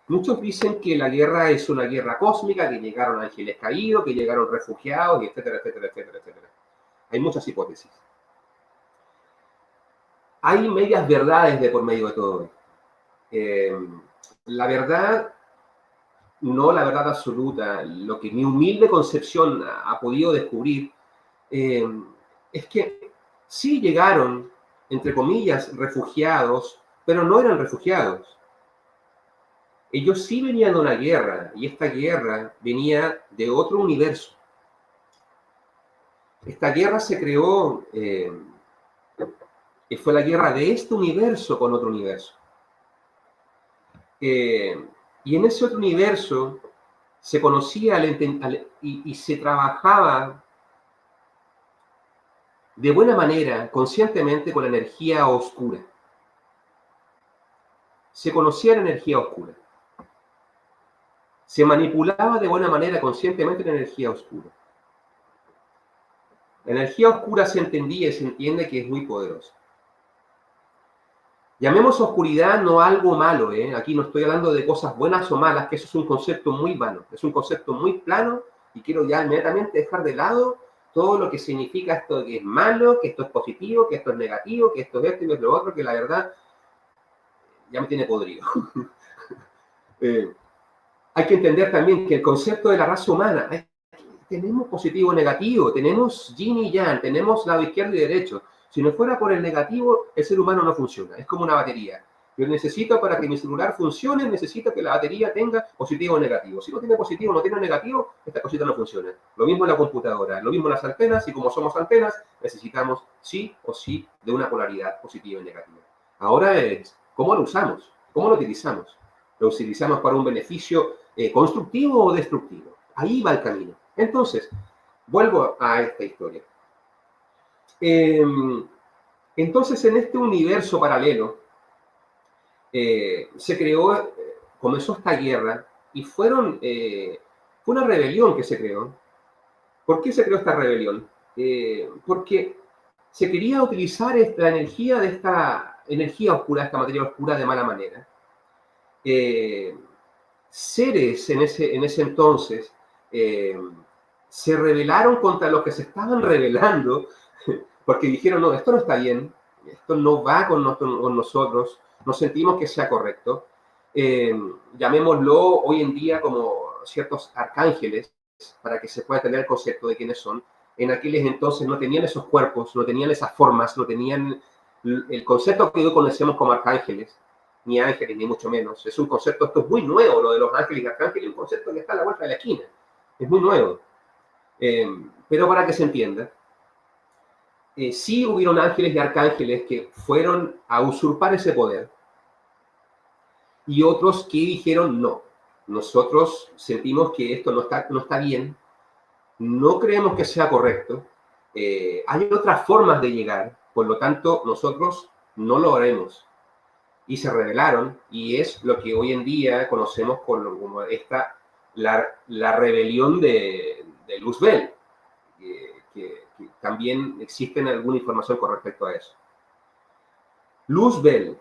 Muchos dicen que la guerra es una guerra cósmica, que llegaron ángeles caídos, que llegaron refugiados, etcétera, etcétera, etcétera, etcétera. Hay muchas hipótesis. Hay medias verdades de por medio de todo. La verdad, no la verdad absoluta, lo que mi humilde concepción ha podido descubrir, es que sí llegaron, entre comillas, refugiados, pero no eran refugiados. Ellos sí venían de una guerra, y esta guerra venía de otro universo. Esta guerra se creó, y fue la guerra de este universo con otro universo. Y en ese otro universo se conocía y se trabajaba de buena manera, conscientemente, con la energía oscura. Se conocía la energía oscura. Se manipulaba de buena manera, conscientemente, la energía oscura. La energía oscura se entendía y se entiende que es muy poderosa. Llamemos oscuridad no algo malo, ¿eh? Aquí no estoy hablando de cosas buenas o malas, que eso es un concepto muy vano, es un concepto muy plano, y quiero ya inmediatamente dejar de lado todo lo que significa esto de que es malo, que esto es positivo, que esto es negativo, que esto es esto y es lo otro, que la verdad ya me tiene podrido. Hay que entender también que el concepto de la raza humana, tenemos positivo y negativo, tenemos yin y yang, tenemos lado izquierdo y derecho. Si no fuera por el negativo, el ser humano no funciona. Es como una batería. Yo necesito, para que mi celular funcione, necesito que la batería tenga positivo o negativo. Si no tiene positivo, no tiene negativo, esta cosita no funciona. Lo mismo en la computadora, lo mismo en las antenas, y como somos antenas, necesitamos sí o sí de una polaridad positiva y negativa. Ahora es, ¿cómo lo usamos? ¿Cómo lo utilizamos? ¿Lo utilizamos para un beneficio constructivo o destructivo? Ahí va el camino. Entonces, vuelvo a esta historia. Entonces, en este universo paralelo, se creó, comenzó esta guerra, y fue una rebelión que se creó. ¿Por qué se creó esta rebelión? Porque se quería utilizar la energía de esta energía oscura, esta materia oscura, de mala manera. Seres en ese entonces se rebelaron contra los que se estaban rebelando, porque dijeron, no, esto no está bien, esto no va con nosotros, no sentimos que sea correcto. Llamémoslo hoy en día como ciertos arcángeles, para que se pueda tener el concepto de quiénes son. En aquellos entonces no tenían esos cuerpos, no tenían esas formas, no tenían el concepto que hoy conocemos como arcángeles, ni ángeles, ni mucho menos. Es un concepto, esto es muy nuevo, lo de los ángeles y arcángeles, un concepto que está a la vuelta de la esquina. Es muy nuevo. Pero para que se entienda, sí hubieron ángeles y arcángeles que fueron a usurpar ese poder, y otros que dijeron, no, nosotros sentimos que esto no está bien, no creemos que sea correcto, hay otras formas de llegar, por lo tanto, nosotros no lo haremos. Y se rebelaron, y es lo que hoy en día conocemos como la rebelión de Luzbel, que también existe alguna información con respecto a eso. Luzbel,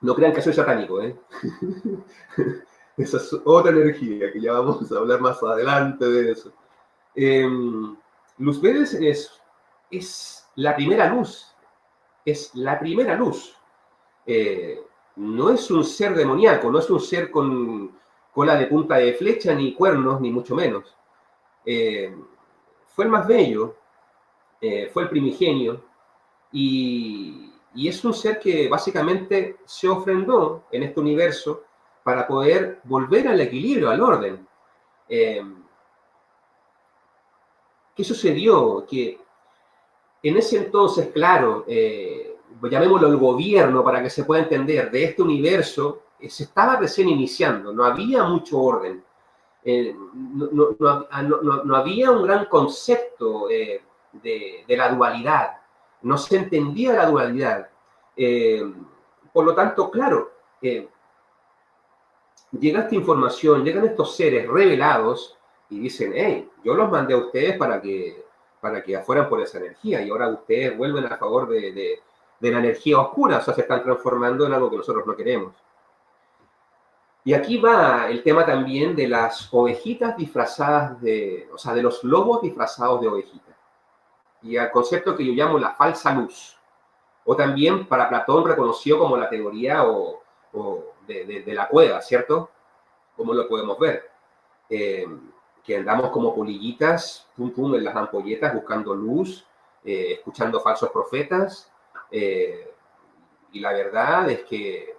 no crean que soy satánico, ¿eh? Esa es otra energía, que ya vamos a hablar más adelante de eso. Luzbel es la primera luz, es la primera luz. No es un ser demoníaco, no es un ser con cola de punta de flecha, ni cuernos, ni mucho menos. Fue el más bello, fue el primigenio, y es un ser que básicamente se ofrendó en este universo para poder volver al equilibrio, al orden. Eh, ¿Qué sucedió? Que en ese entonces, claro, llamémoslo el gobierno para que se pueda entender, de este universo, se estaba recién iniciando, no había mucho orden. No había un gran concepto de la dualidad, no se entendía la dualidad. Eh, por lo tanto, claro, llega esta información, llegan estos seres revelados y dicen, hey, yo los mandé a ustedes para que fueran por esa energía y ahora ustedes vuelven a favor de la energía oscura, o sea, se están transformando en algo que nosotros no queremos. Y aquí va el tema también de las ovejitas disfrazadas o sea, de los lobos disfrazados de ovejitas. Y al concepto que yo llamo la falsa luz. O también para Platón reconoció como la teoría de la cueva, ¿cierto? Como lo podemos ver. Que andamos como polillitas, pum pum, en las ampolletas, buscando luz, escuchando falsos profetas. Y la verdad es que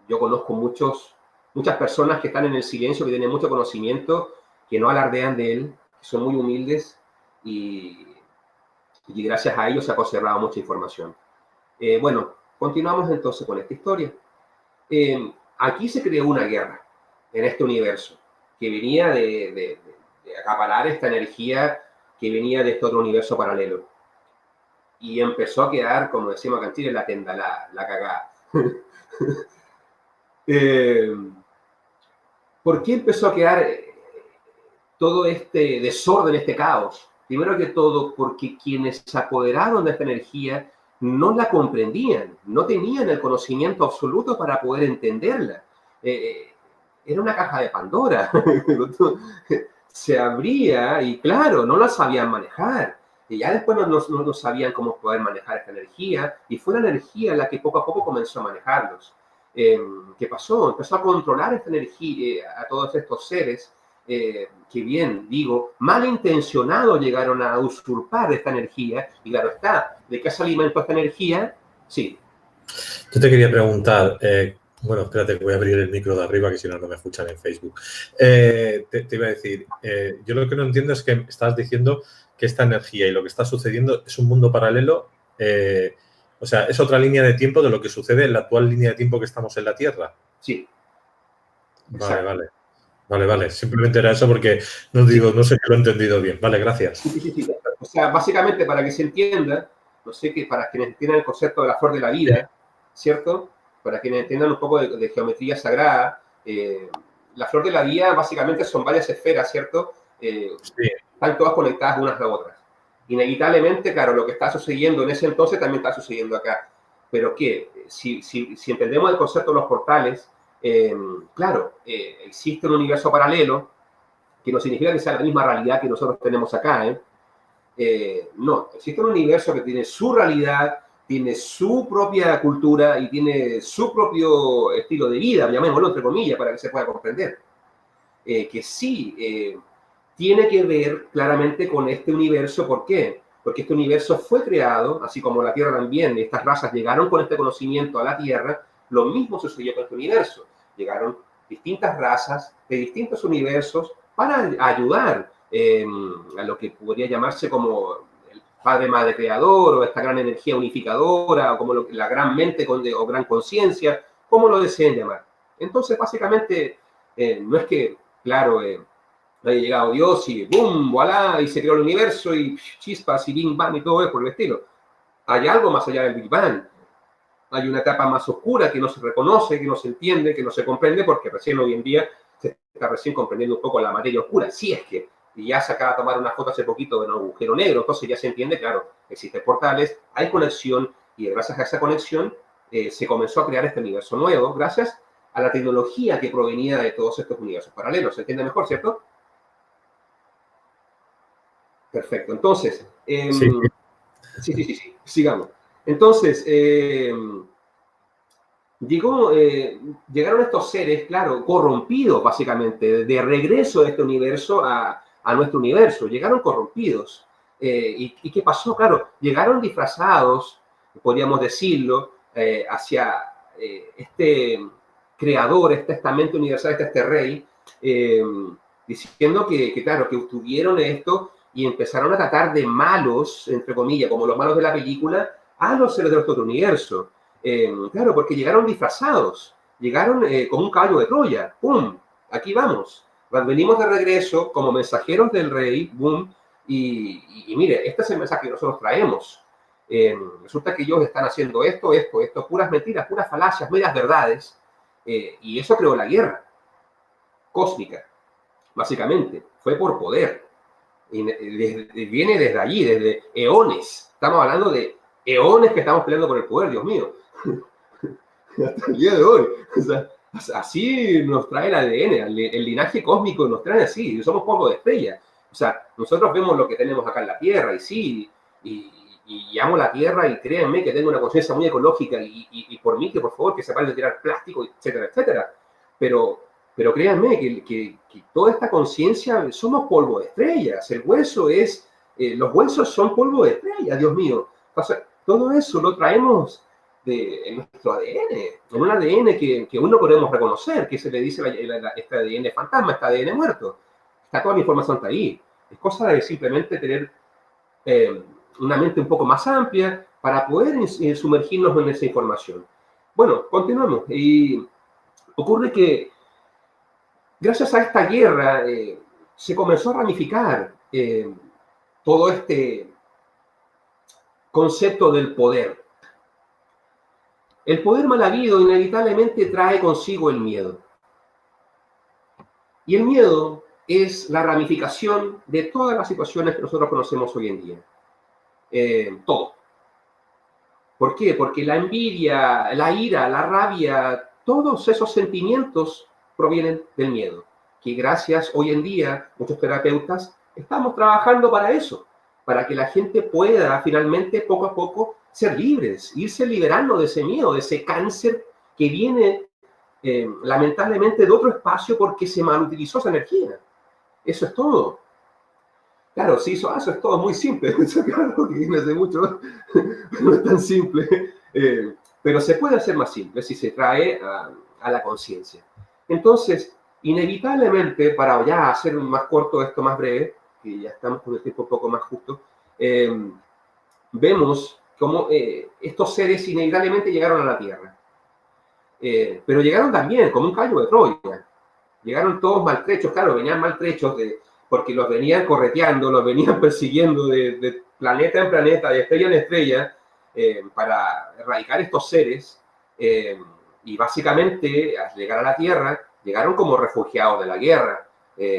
yo conozco muchas personas que están en el silencio, que tienen mucho conocimiento, que no alardean de él, que son muy humildes y gracias a ellos se ha conservado mucha información. Bueno, continuamos entonces con esta historia. Aquí se creó una guerra en este universo que venía de acaparar esta energía que venía de este otro universo paralelo. Y empezó a quedar, como decimos acá en Chile, la tenda, la cagada. ¿Por qué empezó a quedar todo este desorden, este caos? Primero que todo, porque quienes se apoderaron de esta energía no la comprendían, no tenían el conocimiento absoluto para poder entenderla. Era una caja de Pandora. Se abría y claro, no la sabían manejar. Y ya después no sabían cómo poder manejar esta energía y fue la energía la que poco a poco comenzó a manejarlos. ¿Qué pasó? Empezó a controlar esta energía, a todos estos seres que bien, digo, malintencionados llegaron a usurpar esta energía, y claro está, ¿de qué se alimentó esta energía? Sí. Yo te quería preguntar, bueno, espérate que voy a abrir el micro de arriba, que si no, no me escuchan en Facebook. Te iba a decir, yo lo que no entiendo es que estás diciendo que esta energía y lo que está sucediendo es un mundo paralelo, o sea, es otra línea de tiempo de lo que sucede en la actual línea de tiempo que estamos en la Tierra. Sí. Vale. Simplemente era eso porque no digo, no sé que lo he entendido bien. Vale, gracias. Sí. O sea, básicamente para que se entienda, no sé, que para quienes entiendan el concepto de la flor de la vida, ¿cierto? Para quienes entiendan un poco de geometría sagrada, la flor de la vida básicamente son varias esferas, ¿cierto? Sí. Están todas conectadas unas a otras. Inevitablemente, claro, lo que está sucediendo en ese entonces también está sucediendo acá. Pero ¿qué? Si entendemos el concepto de los portales, claro, existe un universo paralelo, que no significa que sea la misma realidad que nosotros tenemos acá, no, existe un universo que tiene su realidad, tiene su propia cultura y tiene su propio estilo de vida, llamémoslo entre comillas, para que se pueda comprender. Que sí tiene que ver claramente con este universo. ¿Por qué? Porque este universo fue creado, así como la Tierra también, estas razas llegaron con este conocimiento a la Tierra, lo mismo sucedió con este universo. Llegaron distintas razas de distintos universos para ayudar a lo que podría llamarse como el padre madre creador, o esta gran energía unificadora, o como la gran mente o gran conciencia, como lo deseen llamar. Entonces, básicamente, no es que, claro, haya llegado Dios y ¡boom! ¡Voilá! Y se creó el universo y chispas y Big Bang y todo eso por el estilo. Hay algo más allá del Big Bang. Hay una etapa más oscura que no se reconoce, que no se entiende, que no se comprende, porque recién hoy en día se está recién comprendiendo un poco la materia oscura. Si es que, y ya se acaba de tomar una foto hace poquito de un agujero negro, entonces ya se entiende, claro, existen portales, hay conexión, y gracias a esa conexión se comenzó a crear este universo nuevo, gracias a la tecnología que provenía de todos estos universos paralelos. ¿Se entiende mejor, cierto? Perfecto. Entonces, sí, sigamos. Entonces, llegaron estos seres, claro, corrompidos básicamente, de regreso de este universo a nuestro universo. Llegaron corrompidos. ¿Y qué pasó? Claro, llegaron disfrazados, podríamos decirlo, hacia este creador, esta mente universal, este rey, eh, diciendo claro, que tuvieron esto y empezaron a tratar de malos, entre comillas, como los malos de la película, a los seres del otro universo. Claro, porque llegaron disfrazados, llegaron con un caballo de Troya, ¡pum! Aquí vamos. Venimos de regreso como mensajeros del rey, ¡boom! Y mire, este es el mensaje que nosotros traemos. Resulta que ellos están haciendo esto, puras mentiras, puras falacias, medias verdades, y eso creó la guerra cósmica, básicamente. Fue por poder. Y viene desde allí, desde eones. Estamos hablando de eones que estamos peleando por el poder, Dios mío. Hasta el día de hoy. O sea, así nos trae el ADN, el linaje cósmico nos trae así. Somos polvo de estrella. O sea, nosotros vemos lo que tenemos acá en la Tierra, y sí, y amo la Tierra, y créanme que tengo una conciencia muy ecológica, y por mí, que por favor, que se paren de tirar plástico, etcétera, etcétera. Pero créanme que toda esta conciencia, somos polvo de estrellas. El hueso es, los huesos son polvo de estrella, Dios mío. O sea, todo eso lo traemos en nuestro ADN, en un ADN que aún no podemos reconocer, que se le dice este ADN fantasma, este ADN muerto. Está toda la información está ahí. Es cosa de simplemente tener una mente un poco más amplia para poder sumergirnos en esa información. Bueno, continuamos. Y ocurre que gracias a esta guerra se comenzó a ramificar todo este concepto del poder. El poder mal habido inevitablemente trae consigo el miedo. Y el miedo es la ramificación de todas las situaciones que nosotros conocemos hoy en día. Todo. ¿Por qué? Porque la envidia, la ira, la rabia, todos esos sentimientos provienen del miedo. Que gracias hoy en día, muchos terapeutas, estamos trabajando para eso, para que la gente pueda finalmente, poco a poco, ser libres, irse liberando de ese miedo, de ese cáncer que viene lamentablemente de otro espacio porque se malutilizó esa energía. Eso es todo. Claro, sí, eso es todo muy simple. Claro que viene de mucho, no es tan simple. Pero se puede hacer más simple si se trae a la conciencia. Entonces, inevitablemente, para ya hacer más corto esto, más breve, que ya estamos con el tiempo un poco más justo, vemos cómo estos seres inevitablemente llegaron a la Tierra. Pero llegaron también como un caballo de Troya. Llegaron todos maltrechos, claro, venían maltrechos porque los venían correteando, los venían persiguiendo de planeta en planeta, de estrella en estrella, para erradicar estos seres. Y básicamente, al llegar a la Tierra, llegaron como refugiados de la guerra.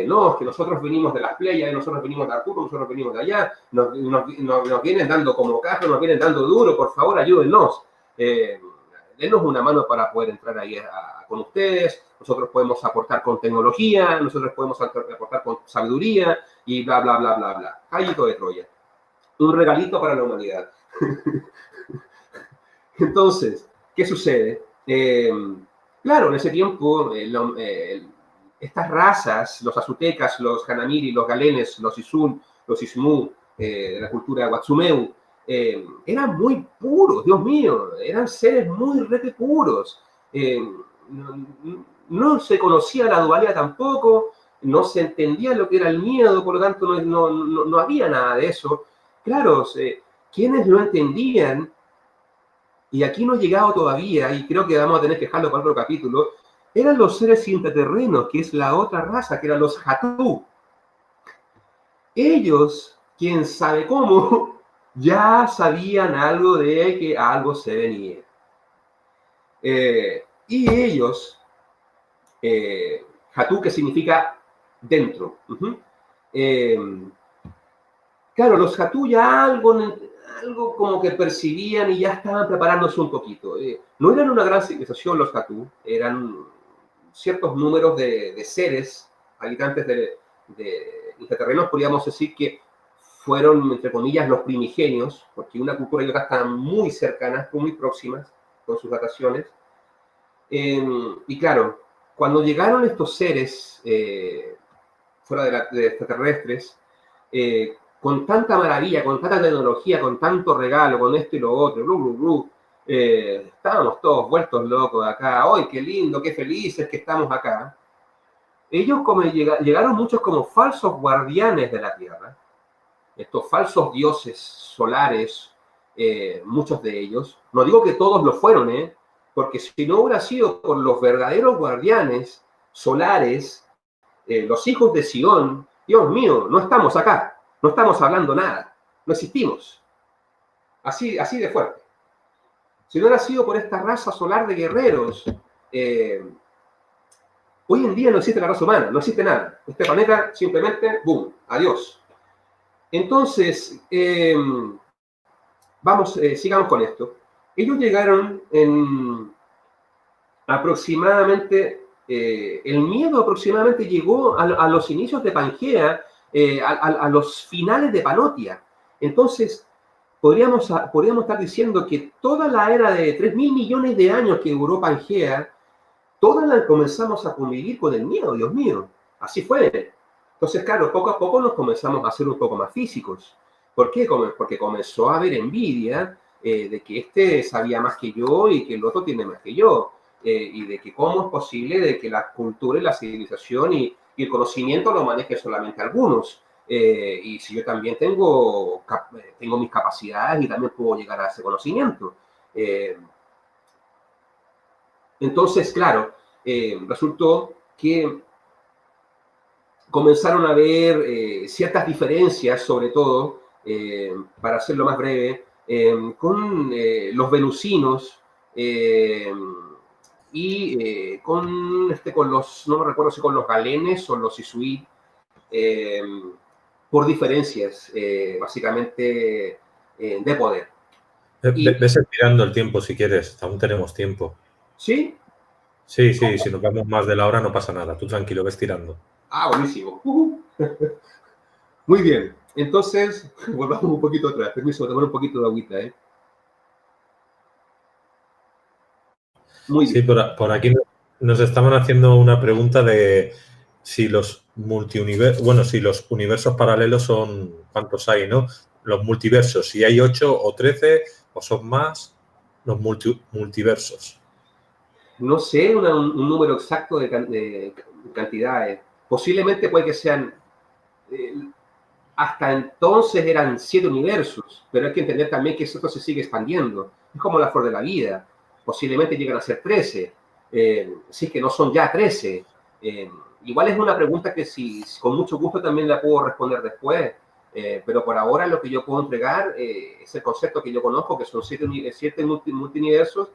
No, es que nosotros venimos de las playas, nosotros venimos de Arturo, nosotros venimos de allá, nos vienen dando como caja, nos vienen dando duro, por favor, ayúdennos. Denos una mano para poder entrar ahí con ustedes. Nosotros podemos aportar con tecnología, nosotros podemos aportar con sabiduría, y bla, bla, bla, bla, bla. Caballito de Troya. Un regalito para la humanidad. Entonces, ¿qué sucede? Claro, en ese tiempo, estas razas, los aztecas, los hanamiri, los galenes, los isun, los ismú, de la cultura Watsumeu, eran muy puros, Dios mío, eran seres muy rete puros. No se conocía la dualidad tampoco, no se entendía lo que era el miedo, por lo tanto no había nada de eso. Claro, quienes lo entendían, y aquí no he llegado todavía, y creo que vamos a tener que dejarlo para otro capítulo, eran los seres intraterrenos, que es la otra raza, que eran los Hatú. Ellos, quién sabe cómo, ya sabían algo de que algo se venía. Y ellos, Hatú, que significa dentro. Claro, los Hatú ya algo como que percibían y ya estaban preparándose un poquito. No eran una gran civilización los Hatú, eran ciertos números de seres, habitantes de intraterrenos, podríamos decir que fueron, entre comillas, los primigenios, porque una cultura y otra están muy cercanas, muy próximas con sus dataciones. Y claro, cuando llegaron estos seres fuera de extraterrestres, con tanta maravilla, con tanta tecnología, con tanto regalo, con esto y lo otro, estábamos todos vueltos locos acá. ¡Ay, qué lindo, qué felices que estamos acá! Ellos como llegaron muchos como falsos guardianes de la Tierra, estos falsos dioses solares, muchos de ellos. No digo que todos lo fueron, porque si no hubiera sido por los verdaderos guardianes solares, los hijos de Sion, Dios mío, no estamos acá, no estamos hablando nada, no existimos. Así de fuerte. Si no hubiera sido por esta raza solar de guerreros, hoy en día no existe la raza humana, no existe nada. Este planeta simplemente, boom, adiós. Entonces, sigamos con esto. Ellos llegaron en aproximadamente, el miedo aproximadamente llegó a los inicios de Pangea, a los finales de Panotia. Entonces, podríamos estar diciendo que toda la era de 3.000 millones de años que duró Pangea, toda la comenzamos a convivir con el miedo, Dios mío. Así fue. Entonces, claro, poco a poco nos comenzamos a hacer un poco más físicos. ¿Por qué? Porque comenzó a haber envidia de que este sabía más que yo y que el otro tiene más que yo. Y de que cómo es posible de que la cultura y la civilización y el conocimiento lo maneje solamente algunos. Y si yo también tengo mis capacidades y también puedo llegar a ese conocimiento. Entonces, claro, resultó que comenzaron a haber ciertas diferencias, sobre todo, para hacerlo más breve, con los venusinos y con los, no me recuerdo si con los galenes o los isuí, por diferencias, básicamente, de poder. Ves estirando el tiempo si quieres, aún tenemos tiempo. ¿Sí? Sí, si nos vamos más de la hora no pasa nada, tú tranquilo, ves tirando. Ah, buenísimo. Muy bien, entonces volvamos un poquito atrás. Permiso, tomar un poquito de agüita, Muy bien. Sí, por aquí nos estaban haciendo una pregunta de si los si los universos paralelos son, ¿cuántos hay, no? Los multiversos, si hay 8 o 13 o son más los multiversos. No sé un número exacto de cantidades. Posiblemente puede que sean, hasta entonces eran 7 universos, pero hay que entender también que esto se sigue expandiendo. Es como la flor de la vida. Posiblemente llegan a ser 13. Si es que no son ya 13. Igual es una pregunta que con mucho gusto también la puedo responder después. Pero por ahora lo que yo puedo entregar es el concepto que yo conozco, que son 7 multiversos,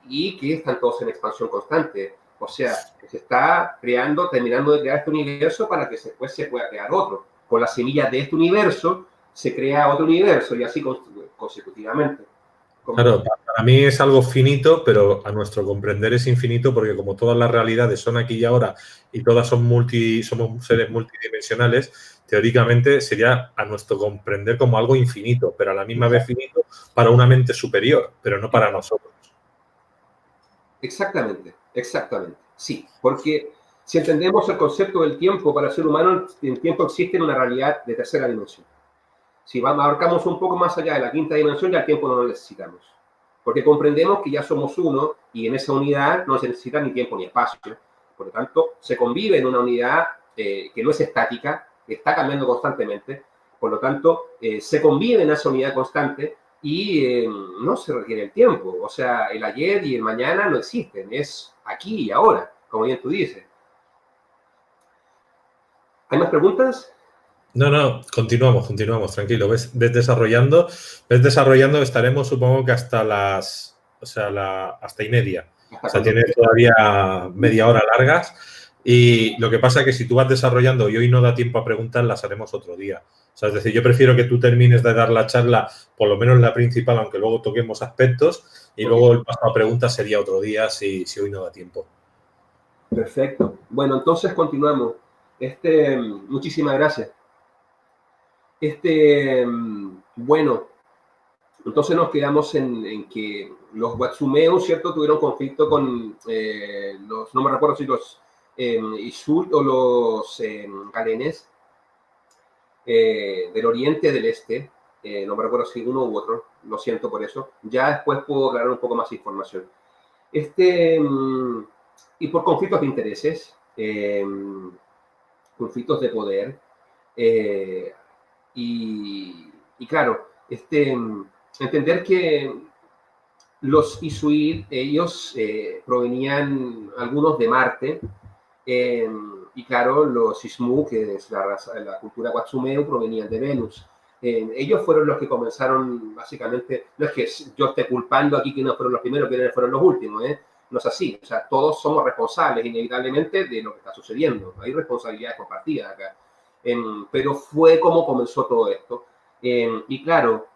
y que están todos en expansión constante. O sea, que se está terminando de crear este universo para que después se pueda crear otro. Con las semillas de este universo se crea otro universo y así consecutivamente. Claro, para mí es algo finito, pero a nuestro comprender es infinito porque como todas las realidades son aquí y ahora y todas somos seres multidimensionales, teóricamente sería a nuestro comprender como algo infinito, pero a la misma vez finito para una mente superior, pero no para nosotros. Exactamente, sí, porque si entendemos el concepto del tiempo para el ser humano, el tiempo existe en una realidad de tercera dimensión. Si abarcamos un poco más allá de la quinta dimensión, ya el tiempo no lo necesitamos, porque comprendemos que ya somos uno y en esa unidad no se necesita ni tiempo ni espacio. Por lo tanto, se convive en una unidad que no es estática, que está cambiando constantemente. Por lo tanto, se convive en esa unidad constante y no se requiere el tiempo. O sea, el ayer y el mañana no existen, es aquí y ahora, como bien tú dices. ¿Hay más preguntas? No, continuamos, tranquilo. Ves desarrollando, estaremos supongo que hasta hasta y media. O sea, tienes todavía media hora largas y lo que pasa es que si tú vas desarrollando y hoy no da tiempo a preguntar, las haremos otro día. O sea, es decir, yo prefiero que tú termines de dar la charla, por lo menos la principal, aunque luego toquemos aspectos y luego el paso a preguntas sería otro día si hoy no da tiempo. Perfecto. Bueno, entonces continuamos. Muchísimas gracias. Bueno, entonces nos quedamos en que los Watsumeos, ¿cierto? Tuvieron conflicto con no me recuerdo si los Isult o los Galenes. del oriente del este, no me recuerdo si uno u otro, lo siento por eso, ya después puedo aclarar un poco más información. Y por conflictos de intereses, conflictos de poder, eh, y claro, entender que los Isuit, ellos provenían algunos de Marte, eh, y claro, los Ismu, que es la cultura Wachumeu, provenían de Venus. Ellos fueron los que comenzaron, básicamente, no es que yo esté culpando aquí que no fueron los primeros, que fueron los últimos, ¿eh? No es así, o sea, todos somos responsables inevitablemente de lo que está sucediendo, hay responsabilidades compartidas acá. Pero fue como comenzó todo esto. Y claro,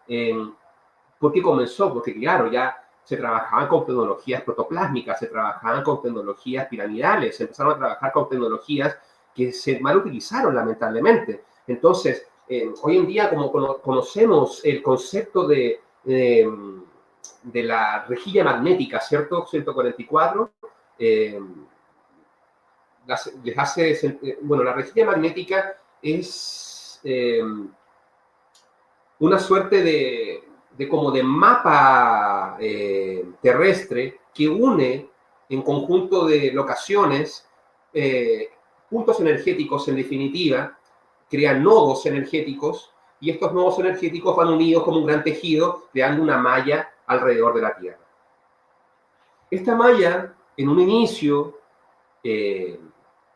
¿por qué comenzó? Porque claro, ya se trabajaban con tecnologías protoplásmicas, se trabajaban con tecnologías piramidales, se empezaron a trabajar con tecnologías que se mal utilizaron lamentablemente. Entonces, hoy en día, como conocemos el concepto de la rejilla magnética, ¿cierto? 144, les hace, bueno, la rejilla magnética es una suerte como de mapa terrestre que une en conjunto de locaciones puntos energéticos, en definitiva, crean nodos energéticos, y estos nodos energéticos van unidos como un gran tejido, creando una malla alrededor de la Tierra. Esta malla, en un inicio,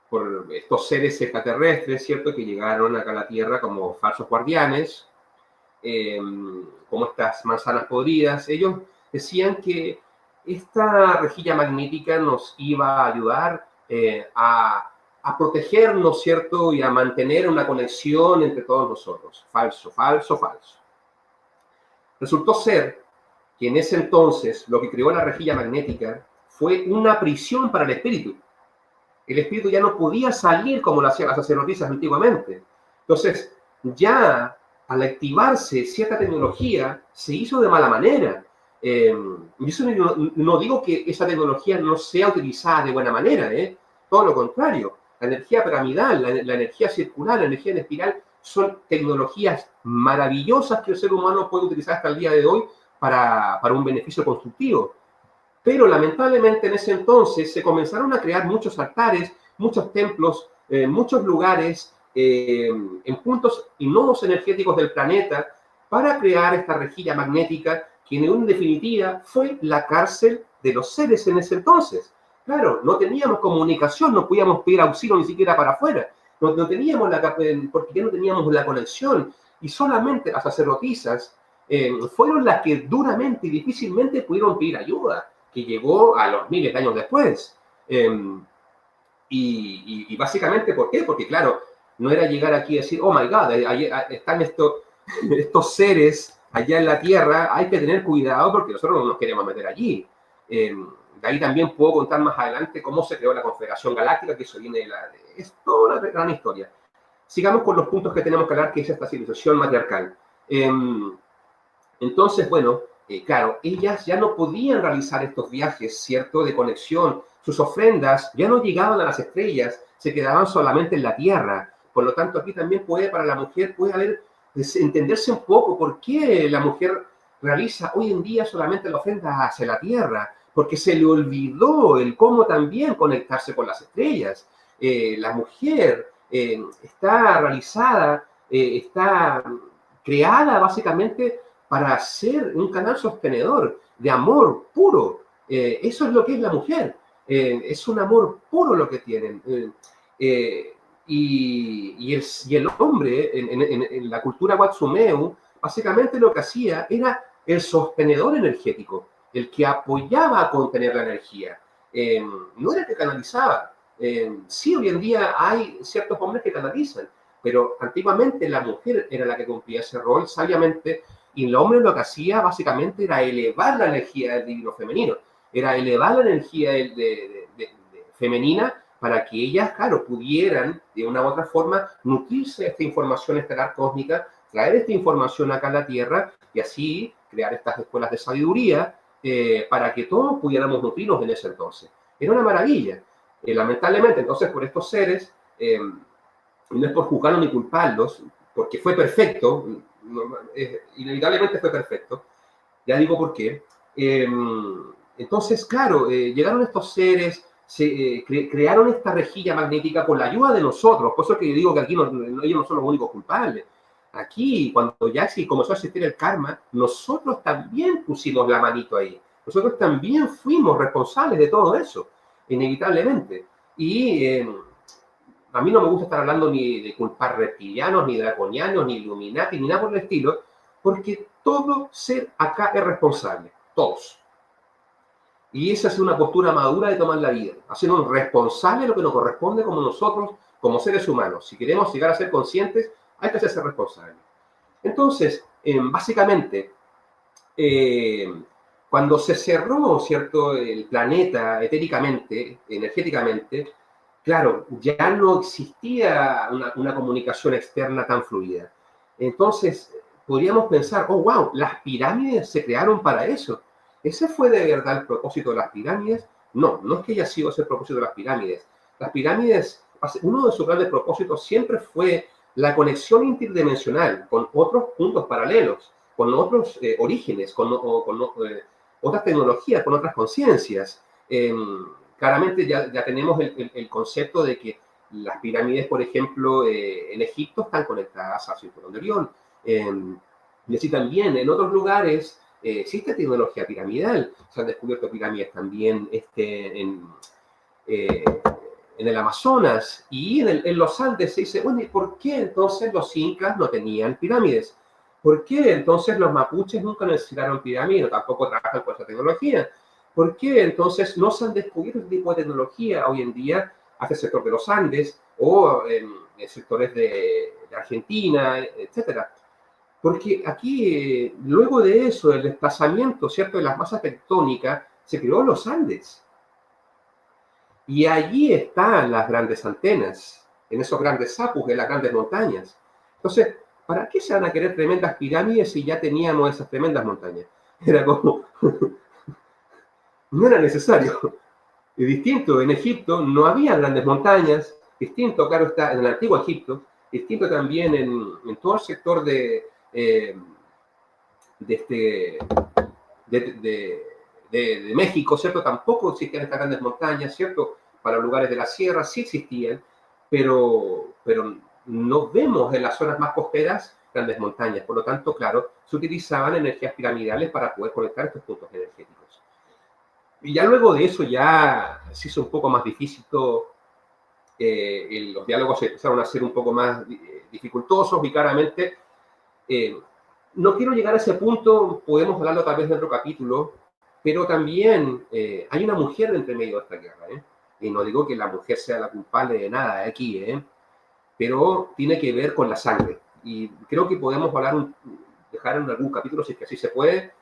por estos seres extraterrestres, ¿cierto?, que llegaron acá a la Tierra como falsos guardianes, como estas manzanas podridas, ellos decían que esta rejilla magnética nos iba a ayudar a protegernos, ¿cierto?, y a mantener una conexión entre todos nosotros. Falso, falso, falso. Resultó ser que en ese entonces lo que creó la rejilla magnética fue una prisión para el espíritu. El espíritu ya no podía salir como lo hacían las sacerdotisas antiguamente. Entonces, ya al activarse cierta tecnología, se hizo de mala manera. Y eso no digo que esa tecnología no sea utilizada de buena manera, todo lo contrario. La energía piramidal, la energía circular, la energía en espiral, son tecnologías maravillosas que el ser humano puede utilizar hasta el día de hoy para un beneficio constructivo. Pero lamentablemente en ese entonces se comenzaron a crear muchos altares, muchos templos, muchos lugares en puntos y nodos energéticos del planeta para crear esta rejilla magnética que en definitiva fue la cárcel de los seres en ese entonces. Claro, no teníamos comunicación, no podíamos pedir auxilio ni siquiera para afuera, no teníamos porque ya no teníamos la conexión, y solamente las sacerdotisas fueron las que duramente y difícilmente pudieron pedir ayuda, que llegó a los miles de años después. Y básicamente, ¿por qué? Porque claro, no era llegar aquí y decir, oh my God, están estos seres allá en la Tierra, hay que tener cuidado porque nosotros no nos queremos meter allí. De ahí también puedo contar más adelante cómo se creó la Confederación Galáctica, que eso viene es toda una gran historia. Sigamos con los puntos que tenemos que hablar, que es esta civilización matriarcal. Entonces, bueno, claro, ellas ya no podían realizar estos viajes, ¿cierto?, de conexión. Sus ofrendas ya no llegaban a las estrellas, se quedaban solamente en la Tierra. Por lo tanto, aquí también para la mujer entenderse un poco por qué la mujer realiza hoy en día solamente la ofrenda hacia la Tierra, porque se le olvidó el cómo también conectarse con las estrellas. La mujer está realizada, está creada básicamente para ser un canal sostenedor de amor puro. Eso es lo que es la mujer. Es un amor puro lo que tienen. Y el hombre, en la cultura Wachumeu, básicamente lo que hacía era el sostenedor energético, el que apoyaba a contener la energía. No era el que canalizaba. Sí, hoy en día hay ciertos hombres que canalizan, pero antiguamente la mujer era la que cumplía ese rol sabiamente, y el hombre lo que hacía básicamente era elevar la energía del divino femenino, era elevar la energía femenina para que ellas, claro, pudieran de una u otra forma nutrirse de esta información estelar cósmica, traer esta información acá a la Tierra y así crear estas escuelas de sabiduría para que todos pudiéramos nutrirnos en ese entonces. Era una maravilla. Lamentablemente, entonces, por estos seres, no es por juzgarlos ni culparlos, porque fue perfecto, inevitablemente fue perfecto, ya digo por qué. Entonces, claro, llegaron estos seres, crearon esta rejilla magnética con la ayuda de nosotros, por eso es que yo digo que aquí ellos no son los únicos culpables. Aquí, cuando ya comenzó a existir el karma, nosotros también pusimos la manito ahí. Nosotros también fuimos responsables de todo eso, inevitablemente. Y a mí no me gusta estar hablando ni de culpar reptilianos, ni draconianos, ni Illuminati, ni nada por el estilo, porque todo ser acá es responsable, todos. Y esa es una postura madura de tomar la vida, hacernos responsables de lo que nos corresponde como nosotros, como seres humanos. Si queremos llegar a ser conscientes, hay que hacerse responsables. Entonces, básicamente, cuando se cerró, ¿cierto?, el planeta etéricamente, energéticamente, claro, ya no existía una comunicación externa tan fluida. Entonces, podríamos pensar, oh, wow, las pirámides se crearon para eso. ¿Ese fue de verdad el propósito de las pirámides? No, no es que haya sido ese el propósito de las pirámides. Las pirámides, uno de sus grandes propósitos siempre fue la conexión interdimensional con otros puntos paralelos, con otros orígenes, con otras tecnologías, con otras conciencias. Claramente ya tenemos el concepto de que las pirámides, por ejemplo, en Egipto están conectadas al cinturón de Orión. Y así también en otros lugares existe tecnología piramidal. Se han descubierto pirámides también eh, en el Amazonas y en los Andes. Se dice, bueno, ¿y por qué entonces los incas no tenían pirámides? ¿Por qué entonces los mapuches nunca necesitaron pirámides? Tampoco trabajan con esa tecnología. ¿Por qué entonces no se han descubierto este tipo de tecnología hoy en día hacia el sector de los Andes o en sectores de Argentina, etcétera? Porque aquí, luego de eso, del desplazamiento, ¿cierto?, de las masas tectónicas, se creó los Andes. Y allí están las grandes antenas, en esos grandes sapos de las grandes montañas. Entonces, ¿para qué se van a querer tremendas pirámides si ya teníamos esas tremendas montañas? Era como, no era necesario. Y distinto, en Egipto no había grandes montañas, distinto, claro está, en el antiguo Egipto, distinto también en todo el sector eh, de, este, de México, ¿cierto? Tampoco existían estas grandes montañas, ¿cierto? Para los lugares de la sierra sí existían, pero no vemos en las zonas más costeras grandes montañas. Por lo tanto, claro, se utilizaban energías piramidales para poder conectar estos puntos energéticos. Y ya luego de eso ya se hizo un poco más difícil todo. Los diálogos se empezaron a ser un poco más dificultosos y claramente no quiero llegar a ese punto, podemos hablarlo tal vez en otro capítulo, pero también hay una mujer entre medio de esta guerra, ¿eh? Y no digo que la mujer sea la culpable de nada aquí, ¿eh? Pero tiene que ver con la sangre. Y creo que podemos dejar en algún capítulo, si es que así se puede,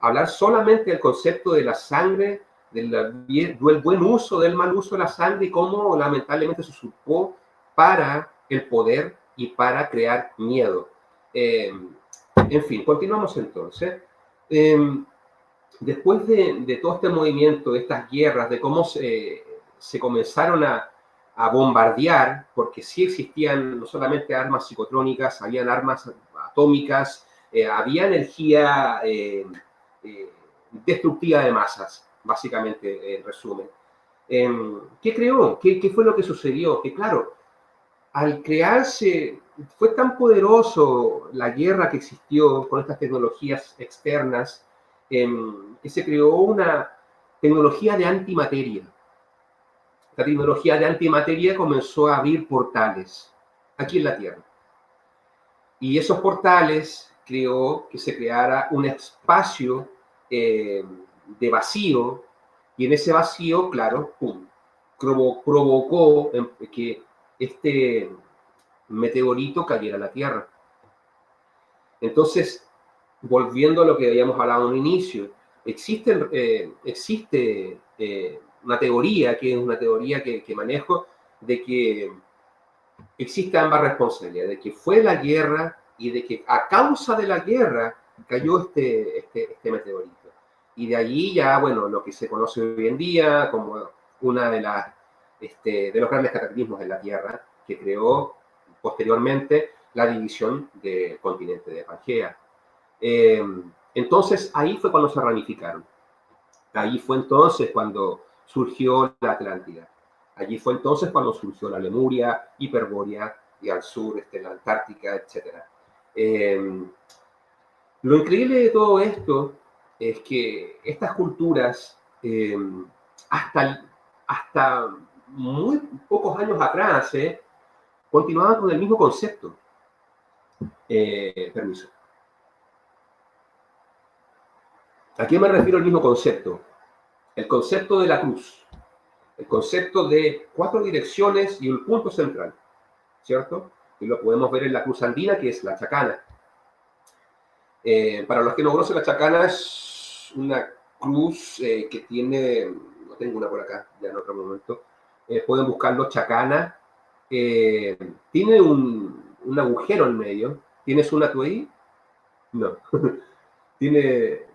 hablar solamente del concepto de la sangre, del buen uso, del mal uso de la sangre y cómo lamentablemente se usurpó para el poder y para crear miedo. En fin, continuamos entonces. Después de todo este movimiento, de estas guerras, de cómo se comenzaron a bombardear, porque sí existían no solamente armas psicotrónicas, habían armas atómicas, había energía destructiva de masas, básicamente, en resumen. ¿Qué creó? ¿Qué fue lo que sucedió? Que claro, al crearse, fue tan poderoso la guerra que existió con estas tecnologías externas, que se creó una tecnología de antimateria. La tecnología de antimateria comenzó a abrir portales aquí en la Tierra. Y esos portales creó que se creara un espacio de vacío, y en ese vacío, claro, pum, provocó que este meteorito cayera a la Tierra. Entonces, volviendo a lo que habíamos hablado en un inicio, existe una teoría, que es una teoría que manejo, de que existe ambas responsabilidades, de que fue la guerra y de que a causa de la guerra cayó este meteorito. Y de allí ya, bueno, lo que se conoce hoy en día como una de los grandes cataclismos de la Tierra, que creó posteriormente la división del continente de Pangea. Entonces, ahí fue cuando se ramificaron. Ahí fue entonces cuando surgió la Atlántida. Allí fue entonces cuando surgió la Lemuria, Hiperbórea y al sur la Antártica, etc. Lo increíble de todo esto es que estas culturas, hasta muy pocos años atrás, continuaban con el mismo concepto. Permiso. ¿A qué me refiero el mismo concepto? El concepto de la cruz. El concepto de 4 direcciones y un punto central, ¿cierto? Y lo podemos ver en la cruz andina, que es la chacana. Para los que no conocen, la chacana es una cruz que tiene, no tengo una por acá, ya en otro momento, pueden buscarlo, chacana, tiene un agujero en medio. ¿Tienes una tú ahí? No. tiene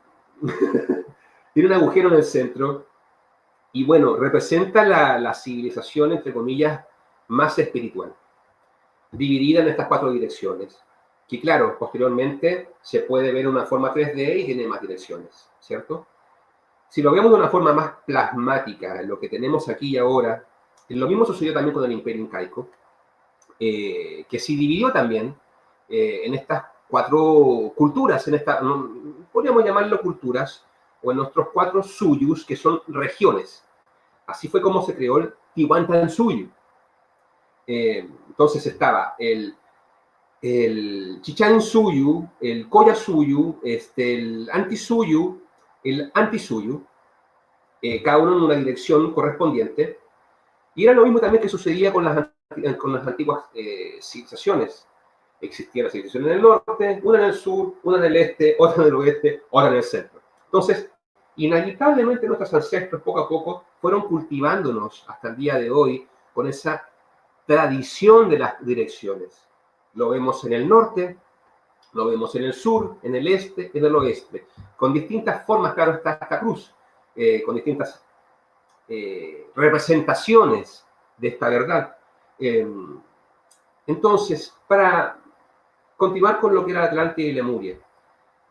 un agujero en el centro y bueno, representa la civilización, entre comillas, más espiritual, dividida en estas 4 direcciones, que claro, posteriormente se puede ver en una forma 3D y tiene más direcciones, ¿cierto? Si lo vemos de una forma más plasmática, lo que tenemos aquí y ahora, lo mismo sucedió también con el Imperio Incaico, que se dividió también en estas 4 culturas, podríamos llamarlo culturas, o en nuestros 4 suyus, que son regiones. Así fue como se creó el Tihuantinsuyu. Entonces estaba el Chichansuyu, el Collasuyu, el Antisuyu, el Antisuyu, cada uno en una dirección correspondiente. Y era lo mismo también que sucedía con las antiguas civilizaciones. Existía la civilización en el norte, una en el sur, una en el este, otra en el oeste, otra en el centro. Entonces, inevitablemente nuestros ancestros poco a poco fueron cultivándonos hasta el día de hoy con esa tradición de las direcciones. Lo vemos en el norte, lo vemos en el sur, en el este, en el oeste, con distintas formas, claro, está esta cruz, con distintas representaciones de esta verdad. Entonces, para continuar con lo que era Atlántida y Lemuria.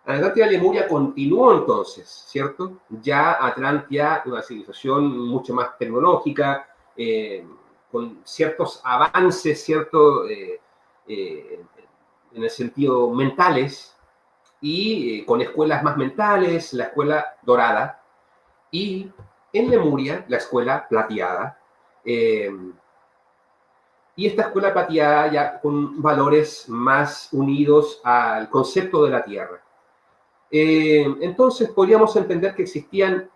Atlántida y Lemuria continuó entonces, ¿cierto? Ya Atlántida, una civilización mucho más tecnológica, con ciertos avances, en el sentido mentales, y con escuelas más mentales, la escuela dorada, y en Lemuria, la escuela plateada, y esta escuela plateada ya con valores más unidos al concepto de la tierra. Entonces podríamos entender que existían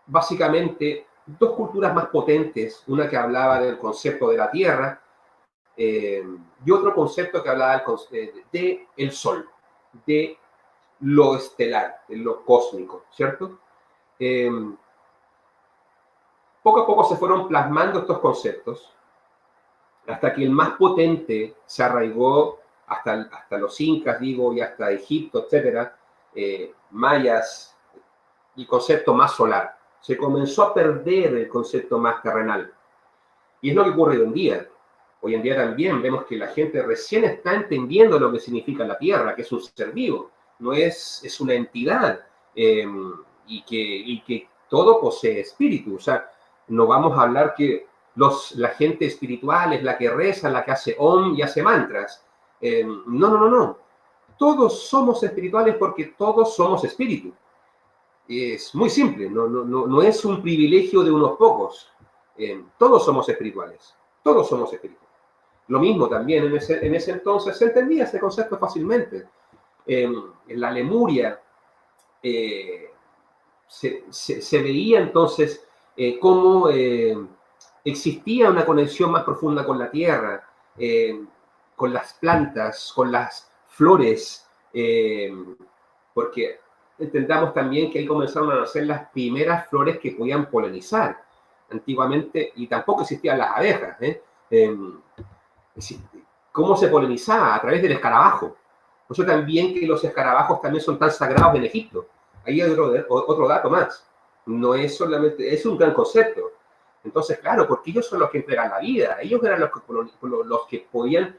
básicamente 2 culturas más potentes, una que hablaba del concepto de la tierra y otro concepto que hablaba de el sol, de lo estelar, de lo cósmico, ¿cierto? Poco a poco se fueron plasmando estos conceptos hasta que el más potente se arraigó hasta los incas, digo, y hasta Egipto, etcétera, mayas, el concepto más solar. Se comenzó a perder el concepto más terrenal. Y es lo que ocurre hoy en día. Hoy en día también vemos que la gente recién está entendiendo lo que significa la Tierra, que es un ser vivo, no es una entidad, y que todo posee espíritu. O sea, no vamos a hablar que la gente espiritual es la que reza, la que hace om y hace mantras. No. Todos somos espirituales porque todos somos espíritu. Es muy simple, no es un privilegio de unos pocos. Todos somos espirituales, todos somos espíritus. Lo mismo también en ese entonces se entendía ese concepto fácilmente. En la Lemuria se veía entonces cómo existía una conexión más profunda con la tierra, con las plantas, con las flores, porque entendamos también que ahí comenzaron a nacer las primeras flores que podían polinizar. Antiguamente, y tampoco existían las abejas, ¿cómo se polinizaba? A través del escarabajo. Por eso también que los escarabajos también son tan sagrados en Egipto. Ahí hay otro dato más. No es solamente, es un gran concepto. Entonces, claro, porque ellos son los que entregan la vida. Ellos eran los que podían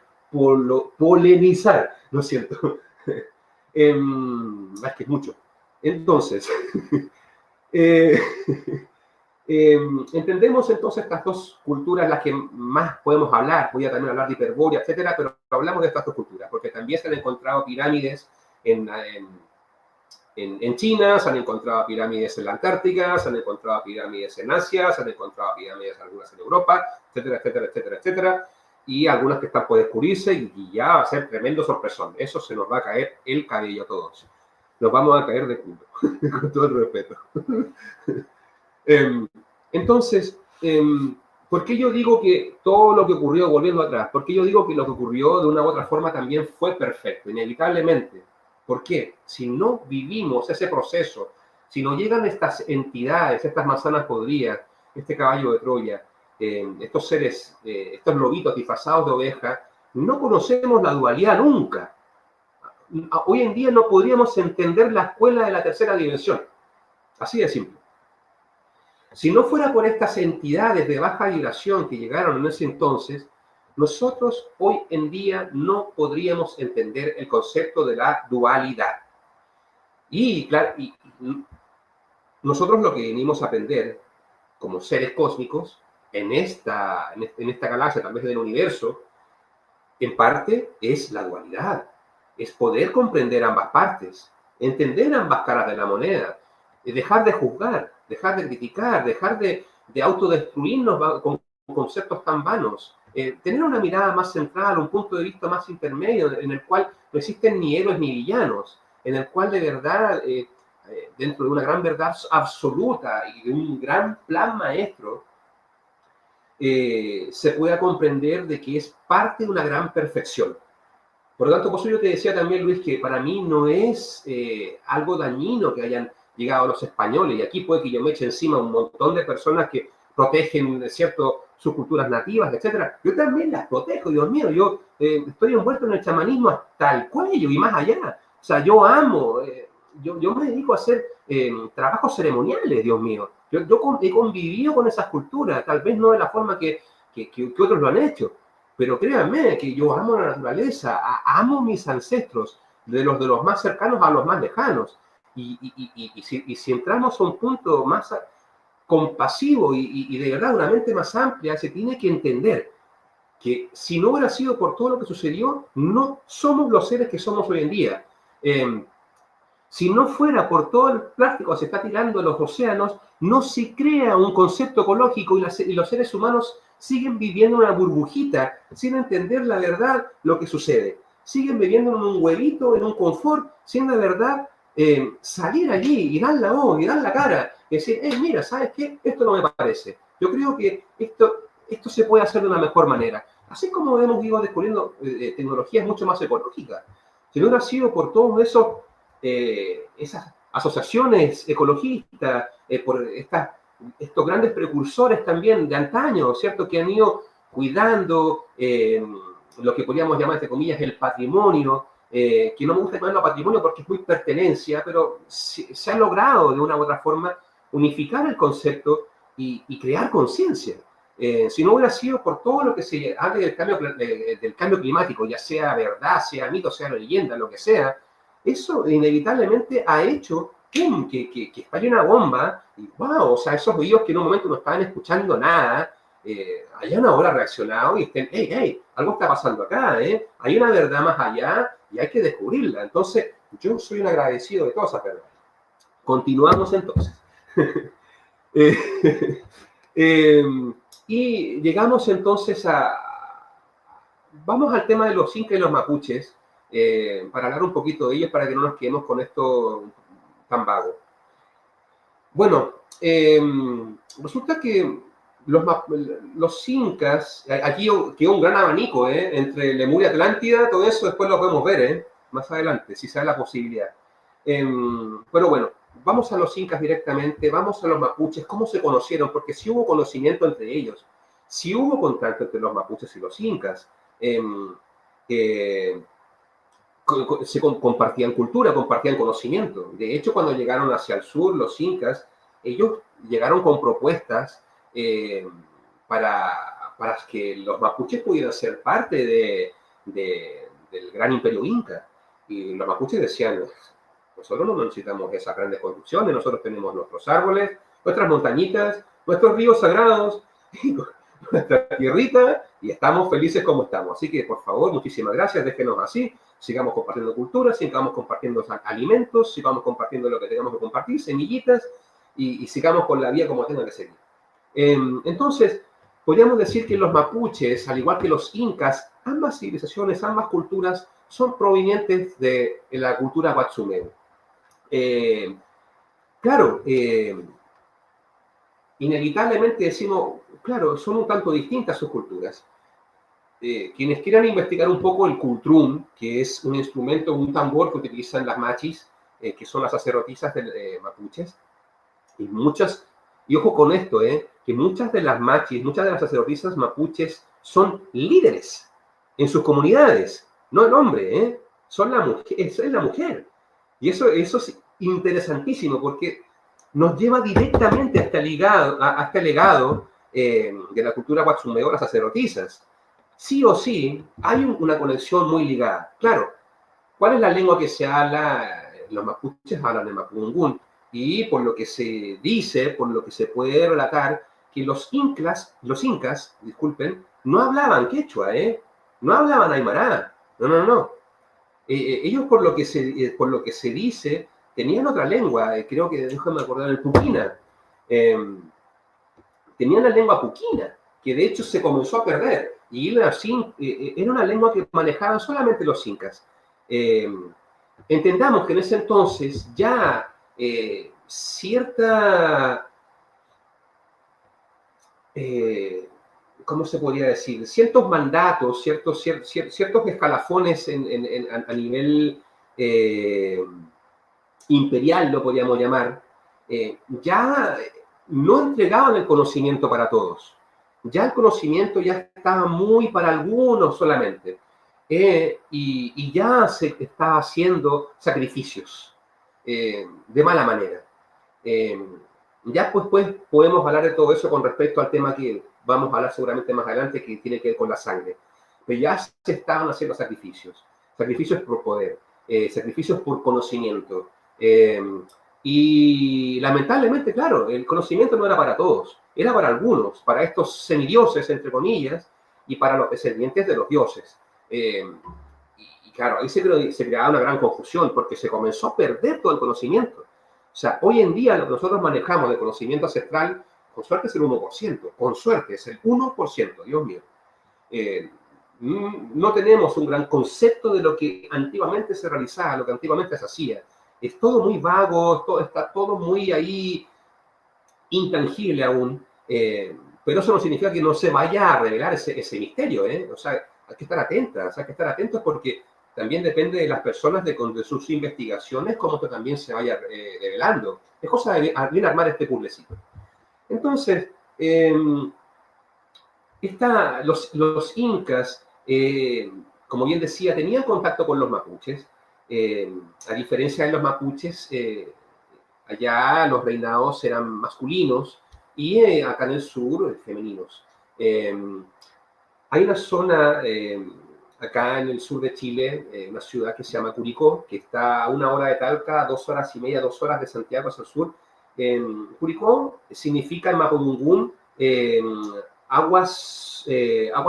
polemizar, ¿no es cierto? Es que es mucho. Entonces, eh, entendemos entonces estas dos culturas, las que más podemos hablar. Voy a también hablar de Hiperbórea, etcétera, pero hablamos de estas dos culturas, porque también se han encontrado pirámides en China, se han encontrado pirámides en la Antártica, se han encontrado pirámides en Asia, se han encontrado pirámides algunas en Europa, etcétera, etcétera, etcétera, etcétera, y algunas que están por descubrirse y ya va a ser tremendo sorpresón. Eso se nos va a caer el cabello a todos. Nos vamos a caer de culo, con todo el respeto. Entonces, ¿por qué yo digo que todo lo que ocurrió, volviendo atrás, por qué yo digo que lo que ocurrió de una u otra forma también fue perfecto, inevitablemente? ¿Por qué? Si no vivimos ese proceso, si no llegan estas entidades, estas manzanas podridas, este caballo de Troya, estos seres, estos lobitos disfrazados de oveja, no conocemos la dualidad nunca. Hoy en día no podríamos entender la escuela de la tercera dimensión. Así de simple. Si no fuera por estas entidades de baja vibración que llegaron en ese entonces, nosotros hoy en día no podríamos entender el concepto de la dualidad. Y claro, nosotros lo que venimos a aprender como seres cósmicos en esta galaxia, tal vez del universo, en parte es la dualidad. Es poder comprender ambas partes, entender ambas caras de la moneda, dejar de juzgar, dejar de criticar, dejar de autodestruirnos con conceptos tan vanos, tener una mirada más central, un punto de vista más intermedio, en el cual no existen ni héroes ni villanos, en el cual de verdad, dentro de una gran verdad absoluta y de un gran plan maestro, se pueda comprender de que es parte de una gran perfección. Por lo tanto, por eso yo te decía también, Luis, que para mí no es algo dañino que hayan llegado los españoles, y aquí puede que yo me eche encima un montón de personas que protegen, ¿cierto?, sus culturas nativas, etcétera. Yo también las protejo, Dios mío, yo estoy envuelto en el chamanismo hasta el cuello y más allá. O sea, yo amo, yo me dedico a hacer trabajos ceremoniales, Dios mío. Yo he convivido con esas culturas, tal vez no de la forma que otros lo han hecho, pero créanme que yo amo la naturaleza, amo mis ancestros, de los más cercanos a los más lejanos. Y si entramos a un punto más compasivo y de verdad una mente más amplia, se tiene que entender que si no hubiera sido por todo lo que sucedió, no somos los seres que somos hoy en día. Si no fuera por todo el plástico que se está tirando en los océanos, no se crea un concepto ecológico y los seres humanos siguen viviendo en una burbujita sin entender la verdad lo que sucede. Siguen viviendo en un huevito, en un confort, sin de verdad salir allí y dar la voz y dar la cara y decir, mira, ¿sabes qué? Esto no me parece. Yo creo que esto se puede hacer de una mejor manera. Así como hemos ido descubriendo tecnologías mucho más ecológicas. Si no hubiera sido por todos esas asociaciones ecologistas, por estos grandes precursores también de antaño, ¿cierto?, que han ido cuidando lo que podríamos llamar, entre comillas, el patrimonio, que no me gusta llamarlo patrimonio porque es muy pertenencia, pero se ha logrado de una u otra forma unificar el concepto y crear conciencia. Si no hubiera sido por todo lo que se habla del cambio climático, ya sea verdad, sea mito, sea leyenda, lo que sea, eso inevitablemente ha hecho que estalle una bomba y wow, o sea, esos oídos que en un momento no estaban escuchando nada, hayan ahora reaccionado y estén, hey, algo está pasando acá, hay una verdad más allá y hay que descubrirla. Entonces, yo soy un agradecido de todas esas verdades. Continuamos entonces. Y llegamos entonces vamos al tema de los incas y los mapuches, para hablar un poquito de ellos, para que no nos quedemos con esto tan vago. Bueno, resulta que los incas, aquí quedó un gran abanico, entre Lemuria y Atlántida, todo eso después lo podemos ver, más adelante, si se da la posibilidad. Pero bueno, vamos a los incas directamente, vamos a los mapuches, cómo se conocieron, porque sí hubo conocimiento entre ellos, sí hubo contacto entre los mapuches y los incas. Se compartían cultura, compartían conocimiento. De hecho, cuando llegaron hacia el sur, los incas, ellos llegaron con propuestas para que los mapuches pudieran ser parte del gran imperio inca. Y los mapuches decían, nosotros no necesitamos esas grandes construcciones, nosotros tenemos nuestros árboles, nuestras montañitas, nuestros ríos sagrados, nuestra tierrita, y estamos felices como estamos. Así que, por favor, muchísimas gracias, déjenos así, sigamos compartiendo cultura, sigamos compartiendo alimentos, sigamos compartiendo lo que tengamos que compartir, semillitas, y sigamos con la vida como tenga que seguir. Entonces, podríamos decir que los mapuches, al igual que los incas, ambas civilizaciones, ambas culturas, son provenientes de la cultura Wahtzumeu. Claro, inevitablemente decimos, claro, son un tanto distintas sus culturas. Quienes quieran investigar un poco el cultrún, que es un instrumento, un tambor que utilizan las machis, que son las sacerdotisas mapuches, y ojo con esto, que muchas de las machis, muchas de las sacerdotisas mapuches son líderes en sus comunidades, no el hombre, son la mujer, es la mujer. Y eso es interesantísimo porque nos lleva directamente a este legado de la cultura Wahtzumeu, las sacerdotisas. Sí o sí, hay una conexión muy ligada. Claro, ¿cuál es la lengua que se habla? Los mapuches hablan de mapudungún. Y por lo que se dice, por lo que se puede relatar, que los incas, disculpen, no hablaban quechua, no hablaban aymara. No. Ellos, por lo que se dice, tenían otra lengua, creo que, déjame acordar, el puquina. Tenían la lengua puquina, que de hecho se comenzó a perder. Y era una lengua que manejaban solamente los incas. Entendamos que en ese entonces ya cierta, ¿cómo se podría decir? Ciertos mandatos, ciertos escalafones a nivel imperial, lo podríamos llamar, ya no entregaban el conocimiento para todos. Ya el conocimiento ya estaba muy para algunos solamente. Y ya se está haciendo sacrificios de mala manera. Ya pues podemos hablar de todo eso con respecto al tema que vamos a hablar seguramente más adelante, que tiene que ver con la sangre. Pero ya se estaban haciendo sacrificios por poder, sacrificios por conocimiento. Y lamentablemente, claro, el conocimiento no era para todos, era para algunos, para estos semidioses, entre comillas, y para los descendientes de los dioses. Y claro, ahí se creaba una gran confusión porque se comenzó a perder todo el conocimiento. O sea, hoy en día lo que nosotros manejamos de conocimiento ancestral, con suerte es el 1%, con suerte es el 1%, Dios mío. No tenemos un gran concepto de lo que antiguamente se realizaba, lo que antiguamente se hacía. Es todo muy vago, está todo muy ahí intangible aún, pero eso no significa que no se vaya a revelar ese misterio, O sea, hay que estar atentos porque también depende de las personas, de sus investigaciones, cómo que también se vaya revelando. Es cosa de bien armar este puzzlecito. Entonces, los incas, como bien decía, tenían contacto con los mapuches. A diferencia de los mapuches, allá los reinados eran masculinos y acá en el sur, femeninos. Hay una zona acá en el sur de Chile, una ciudad que se llama Curicó, que está a 1 hora de Talca, 2 horas y media, 2 horas de Santiago hacia el sur. Curicó significa en mapudungún aguas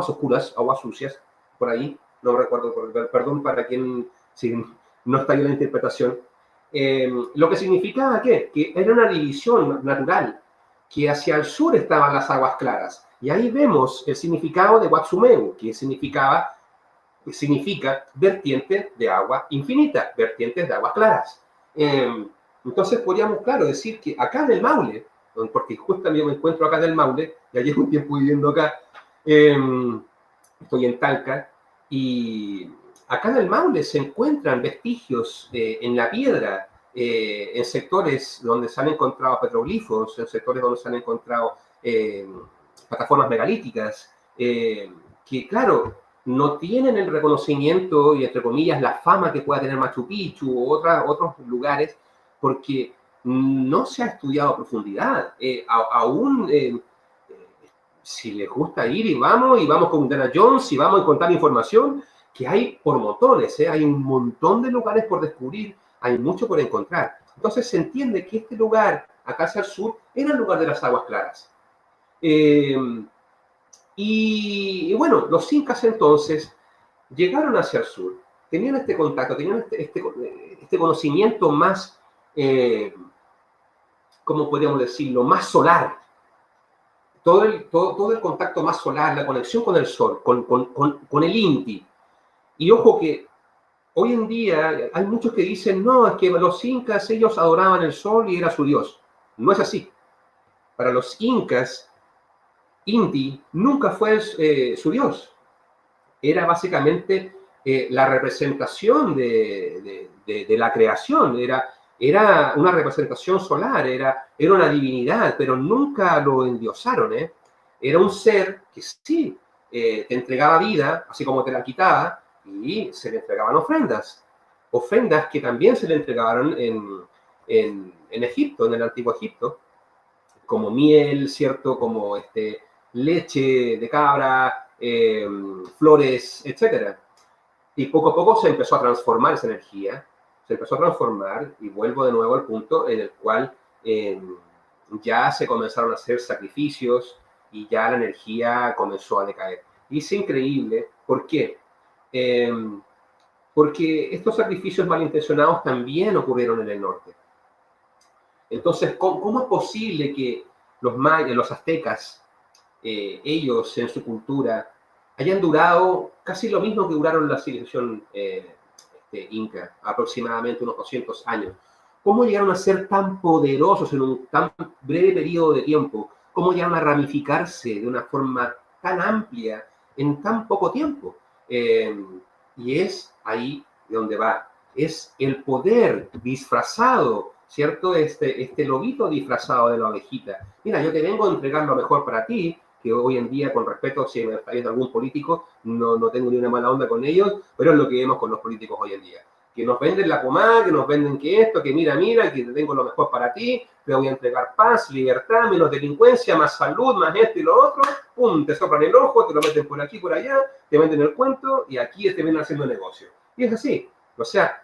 oscuras, aguas sucias, por ahí, no recuerdo, perdón para quien si no está ahí la interpretación. Lo que significaba que era una división natural, que hacia el sur estaban las aguas claras. Y ahí vemos el significado de Wahtzumeu, que significa vertiente de agua infinita, vertientes de aguas claras. Entonces podríamos, claro, decir que acá en el Maule, porque justamente yo me encuentro acá en el Maule, ya llevo un tiempo viviendo acá, estoy en Talca, y acá en el Maule se encuentran vestigios en la piedra, en sectores donde se han encontrado petroglifos, en sectores donde se han encontrado plataformas megalíticas, que claro, no tienen el reconocimiento y, entre comillas, la fama que pueda tener Machu Picchu u otros lugares, porque no se ha estudiado a profundidad. Aún, si les gusta ir y vamos con Indiana Jones y vamos a encontrar información, que hay por montones, hay un montón de lugares por descubrir, hay mucho por encontrar. Entonces se entiende que este lugar, acá hacia el sur, era el lugar de las aguas claras. Y bueno, los incas entonces llegaron hacia el sur, tenían este contacto, tenían este conocimiento más, ¿cómo podríamos decirlo?, más solar. Todo el contacto más solar, la conexión con el sol, con el Inti. Y ojo que hoy en día hay muchos que dicen, no, es que los incas, ellos adoraban el sol y era su dios. No es así. Para los incas, Inti nunca fue su dios. Era básicamente la representación de la creación. Era una representación solar, era una divinidad, pero nunca lo endiosaron. Era un ser que sí te entregaba vida, así como te la quitaba, y se le entregaban ofrendas. Ofrendas que también se le entregaron en Egipto, en el antiguo Egipto, como miel, ¿cierto? Como leche de cabra, flores, etcétera. Y poco a poco se empezó a transformar esa energía, se empezó a transformar, y vuelvo de nuevo al punto en el cual ya se comenzaron a hacer sacrificios y ya la energía comenzó a decaer. Y es increíble, ¿por qué? Porque estos sacrificios malintencionados también ocurrieron en el norte. Entonces, ¿cómo es posible que los mayas, los aztecas, ellos en su cultura hayan durado casi lo mismo que duraron la civilización inca, aproximadamente unos 200 años? ¿Cómo llegaron a ser tan poderosos en un tan breve periodo de tiempo? ¿Cómo llegaron a ramificarse de una forma tan amplia en tan poco tiempo? Y es ahí donde va. Es el poder disfrazado, ¿cierto? Este lobito disfrazado de la ovejita. Mira, yo te vengo a entregar lo mejor para ti, que hoy en día, con respeto, si me está viendo algún político, no tengo ni una mala onda con ellos, pero es lo que vemos con los políticos hoy en día. Que nos venden la pomada, que nos venden que esto, que mira, que te tengo lo mejor para ti, te voy a entregar paz, libertad, menos delincuencia, más salud, más esto y lo otro, pum, te soplan el ojo, te lo meten por aquí, por allá, te venden el cuento y aquí te vienen haciendo negocio. Y es así. O sea,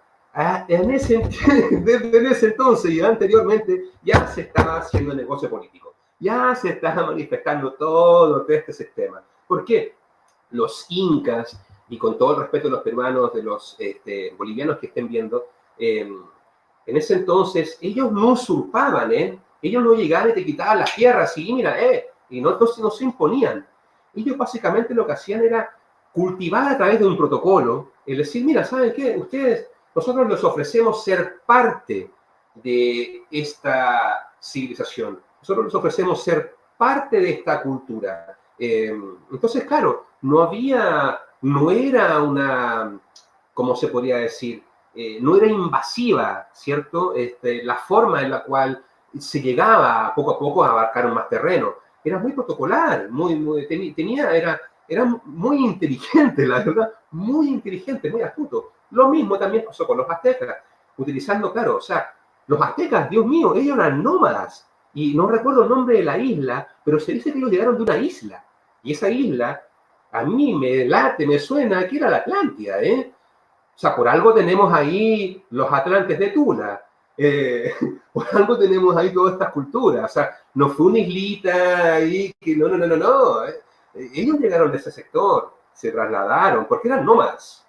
desde ese entonces y anteriormente ya se estaba haciendo negocio político. Ya se estaba manifestando todo este sistema. ¿Por qué? Los incas, y con todo el respeto de los peruanos, de los bolivianos que estén viendo, en ese entonces ellos no usurpaban, ellos no llegaban y te quitaban las tierras, y mira, y no se imponían. Ellos básicamente lo que hacían era cultivar a través de un protocolo, el decir, mira, ¿saben qué? Nosotros les ofrecemos ser parte de esta civilización. Nosotros les ofrecemos ser parte de esta cultura. Entonces, claro, no era una, ¿cómo se podría decir? No era invasiva, ¿cierto? La forma en la cual se llegaba poco a poco a abarcar más terreno. Era muy protocolar, era muy inteligente, la verdad, muy inteligente, muy astuto. Lo mismo también pasó con los aztecas, utilizando, claro, o sea, los aztecas, Dios mío, ellos eran nómadas, y no recuerdo el nombre de la isla, pero se dice que ellos llegaron de una isla, y esa isla, a mí me suena que era la Atlántida, O sea, por algo tenemos ahí los atlantes de Tula, por algo tenemos ahí todas estas culturas, o sea, no fue una islita ahí que no. Ellos llegaron de ese sector, se trasladaron, porque eran nómadas.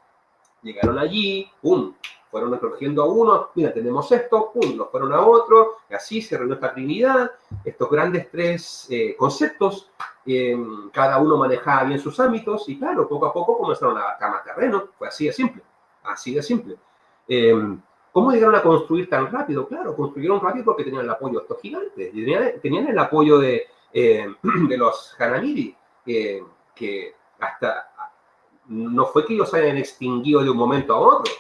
Llegaron allí, pum, fueron recogiendo a uno, mira, tenemos esto, pum, los fueron a otro, y así se reunió esta trinidad, estos grandes tres conceptos, cada uno manejaba bien sus ámbitos, y claro, poco a poco comenzaron a abarcar más terreno, fue así de simple, así de simple. ¿Cómo llegaron a construir tan rápido? Claro, construyeron rápido porque tenían el apoyo de estos gigantes, tenían el apoyo de los Hanamiri, que hasta no fue que ellos hayan extinguido de un momento a otro,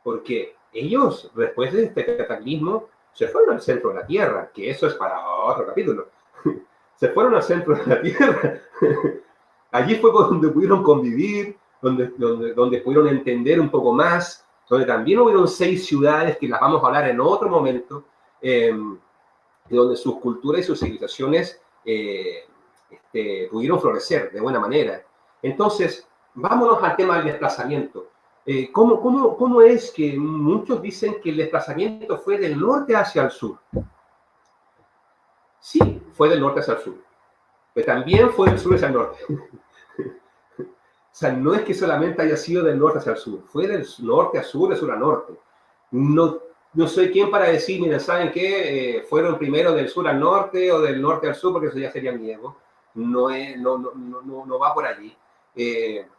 porque ellos, después de este cataclismo, se fueron al centro de la Tierra, que eso es para otro capítulo. Se fueron al centro de la Tierra. Allí fue donde pudieron convivir, donde pudieron entender un poco más, donde también hubieron 6 ciudades que las vamos a hablar en otro momento, donde sus culturas y sus civilizaciones pudieron florecer de buena manera. Entonces, vámonos al tema del desplazamiento. ¿Cómo es que muchos dicen que el desplazamiento fue del norte hacia el sur? Sí, fue del norte hacia el sur, pero también fue del sur hacia el norte. O sea, no es que solamente haya sido del norte hacia el sur, fue del norte a sur, de sur a norte. No soy quien para decir, miren, ¿saben qué? Fueron primero del sur al norte o del norte al sur, porque eso ya sería mi ego. No va por allí.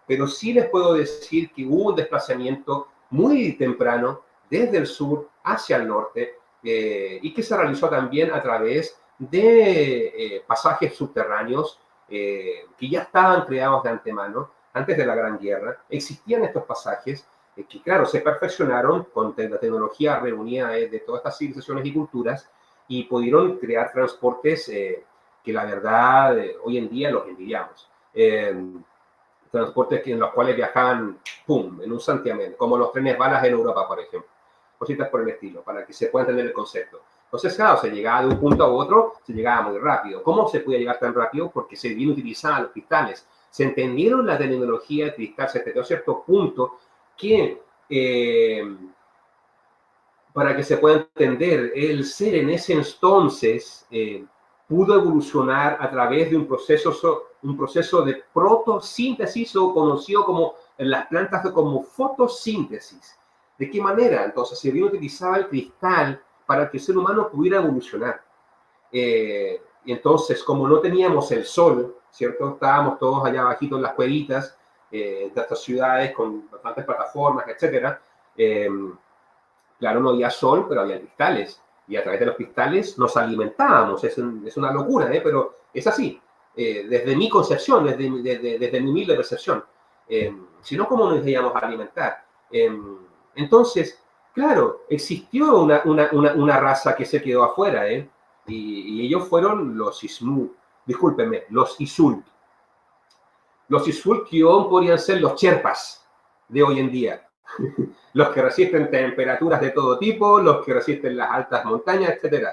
Pero sí les puedo decir que hubo un desplazamiento muy temprano desde el sur hacia el norte y que se realizó también a través de pasajes subterráneos que ya estaban creados de antemano antes de la Gran Guerra. Existían estos pasajes que, claro, se perfeccionaron con la tecnología reunida de todas estas civilizaciones y culturas y pudieron crear transportes que la verdad hoy en día los envidiamos. Transportes en los cuales viajaban, ¡pum!, en un santiamén, como los trenes balas en Europa, por ejemplo. Cositas por el estilo, para que se pueda entender el concepto. Entonces, claro, se llegaba de un punto a otro, se llegaba muy rápido. ¿Cómo se podía llegar tan rápido? Porque se bien utilizaban los cristales. Se entendieron la tecnología de cristal, se entendió a cierto punto que, para que se pueda entender, el ser en ese entonces pudo evolucionar a través de un proceso de protosíntesis, o conocido como en las plantas como fotosíntesis. ¿De qué manera? Entonces se bien utilizaba el cristal para que el ser humano pudiera evolucionar. Y entonces, como no teníamos el sol, ¿cierto? Estábamos todos allá abajito en las cuevitas de estas ciudades con bastantes plataformas, etcétera. Claro, no había sol, pero había cristales. Y a través de los cristales nos alimentábamos. Es una locura, pero es así. Desde mi concepción, desde mi humilde percepción. Si no, ¿cómo nos íbamos a alimentar? Entonces, claro, existió una raza que se quedó afuera, y ellos fueron los Ismu, discúlpenme, los Isul. Los Isul que aún podrían ser los Sherpas de hoy en día. Los que resisten temperaturas de todo tipo, los que resisten las altas montañas, etc.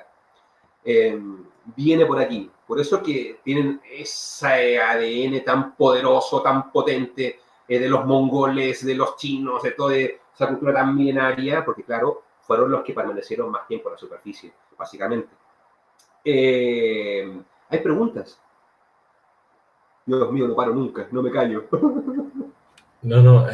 Viene por aquí. Por eso que tienen ese ADN tan poderoso, tan potente, de los mongoles, de los chinos, de toda esa cultura tan milenaria, porque claro, fueron los que permanecieron más tiempo en la superficie, básicamente. ¿Hay preguntas? Dios mío, no paro nunca, no me callo. No,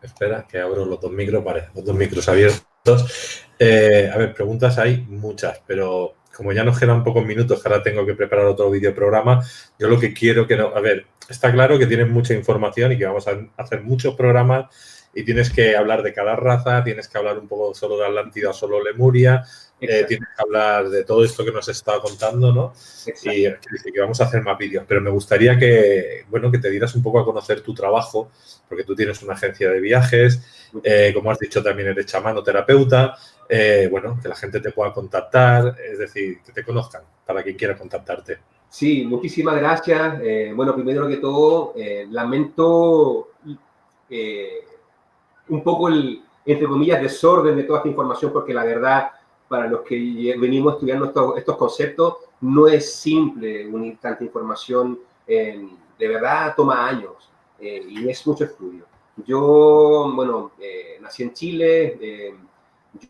espera, que abro los dos micros abiertos. A ver, preguntas hay muchas, pero como ya nos quedan pocos minutos, que ahora tengo que preparar otro videoprograma, yo lo que quiero que no... A ver, está claro que tienes mucha información y que vamos a hacer muchos programas y tienes que hablar de cada raza, tienes que hablar un poco solo de Atlántida, solo Lemuria, tienes que hablar de todo esto que nos está contando, ¿no? Exacto. Y que vamos a hacer más vídeos. Pero me gustaría que, bueno, que te dieras un poco a conocer tu trabajo, porque tú tienes una agencia de viajes, como has dicho, también eres chamán o terapeuta, bueno, que la gente te pueda contactar, es decir, que te conozcan, para quien quiera contactarte. Sí, muchísimas gracias. Bueno, primero que todo, lamento un poco entre comillas, desorden de toda esta información, porque la verdad, para los que venimos estudiando estos conceptos, no es simple unir tanta información. De verdad, toma años y es mucho estudio. Yo, bueno, nací en Chile,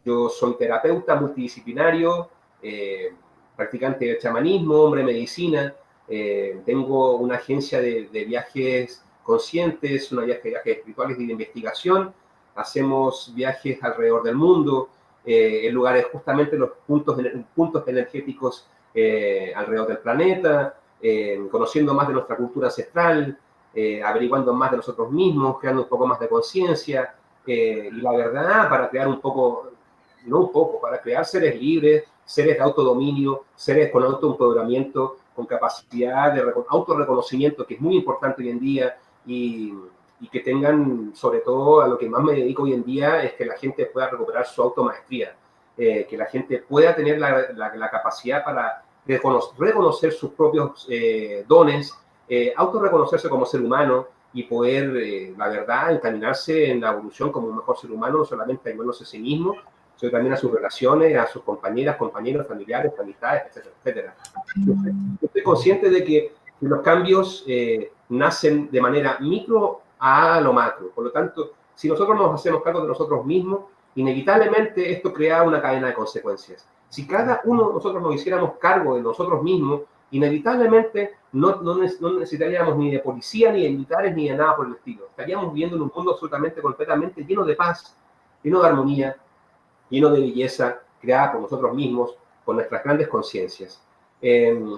yo soy terapeuta multidisciplinario, practicante de chamanismo, hombre de medicina, tengo una agencia de viajes conscientes, una viaje de viajes espirituales y de investigación. Hacemos viajes alrededor del mundo, en lugares justamente los puntos energéticos alrededor del planeta, conociendo más de nuestra cultura ancestral, averiguando más de nosotros mismos, creando un poco más de conciencia, y la verdad, para crear para crear seres libres, seres de autodominio, seres con autoempoderamiento, con capacidad de autorreconocimiento, que es muy importante hoy en día, y que tengan, sobre todo, a lo que más me dedico hoy en día, es que la gente pueda recuperar su automaestría, que la gente pueda tener la capacidad para reconocer sus propios dones, autorreconocerse como ser humano y poder, la verdad, encaminarse en la evolución como un mejor ser humano, no solamente ayudándose a sí mismo, sino también a sus relaciones, a sus compañeras, compañeros, familiares, amistades, etcétera, etcétera. Yo estoy consciente de que los cambios nacen de manera a lo macro. Por lo tanto, si nosotros nos hacemos cargo de nosotros mismos, inevitablemente esto crea una cadena de consecuencias. Si cada uno de nosotros nos hiciéramos cargo de nosotros mismos, inevitablemente no necesitaríamos ni de policía, ni de militares, ni de nada por el estilo. Estaríamos viviendo en un mundo absolutamente, completamente lleno de paz, lleno de armonía, lleno de belleza, creada por nosotros mismos, por nuestras grandes conciencias.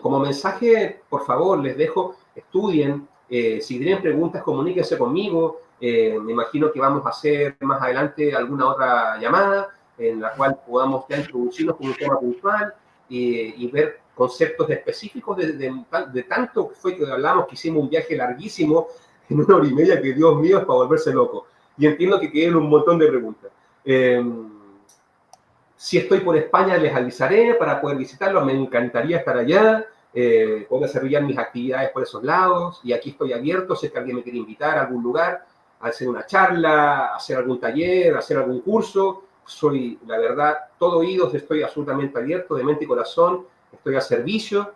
Como mensaje, por favor, les dejo, estudien. Si tienen preguntas, comuníquense conmigo. Me imagino que vamos a hacer más adelante alguna otra llamada en la cual podamos ya introducirnos con un tema puntual y ver conceptos específicos de tanto que fue que hablamos, que hicimos un viaje larguísimo en 1 hora y media, que Dios mío, es para volverse loco. Y entiendo que queden un montón de preguntas. Si estoy por España, les avisaré para poder visitarlos. Me encantaría estar allá, poder desarrollar mis actividades por esos lados. Y aquí estoy abierto, si es que alguien me quiere invitar a algún lugar, a hacer una charla, a hacer algún taller, a hacer algún curso. Soy, la verdad, todo oídos, estoy absolutamente abierto, de mente y corazón. Estoy a servicio,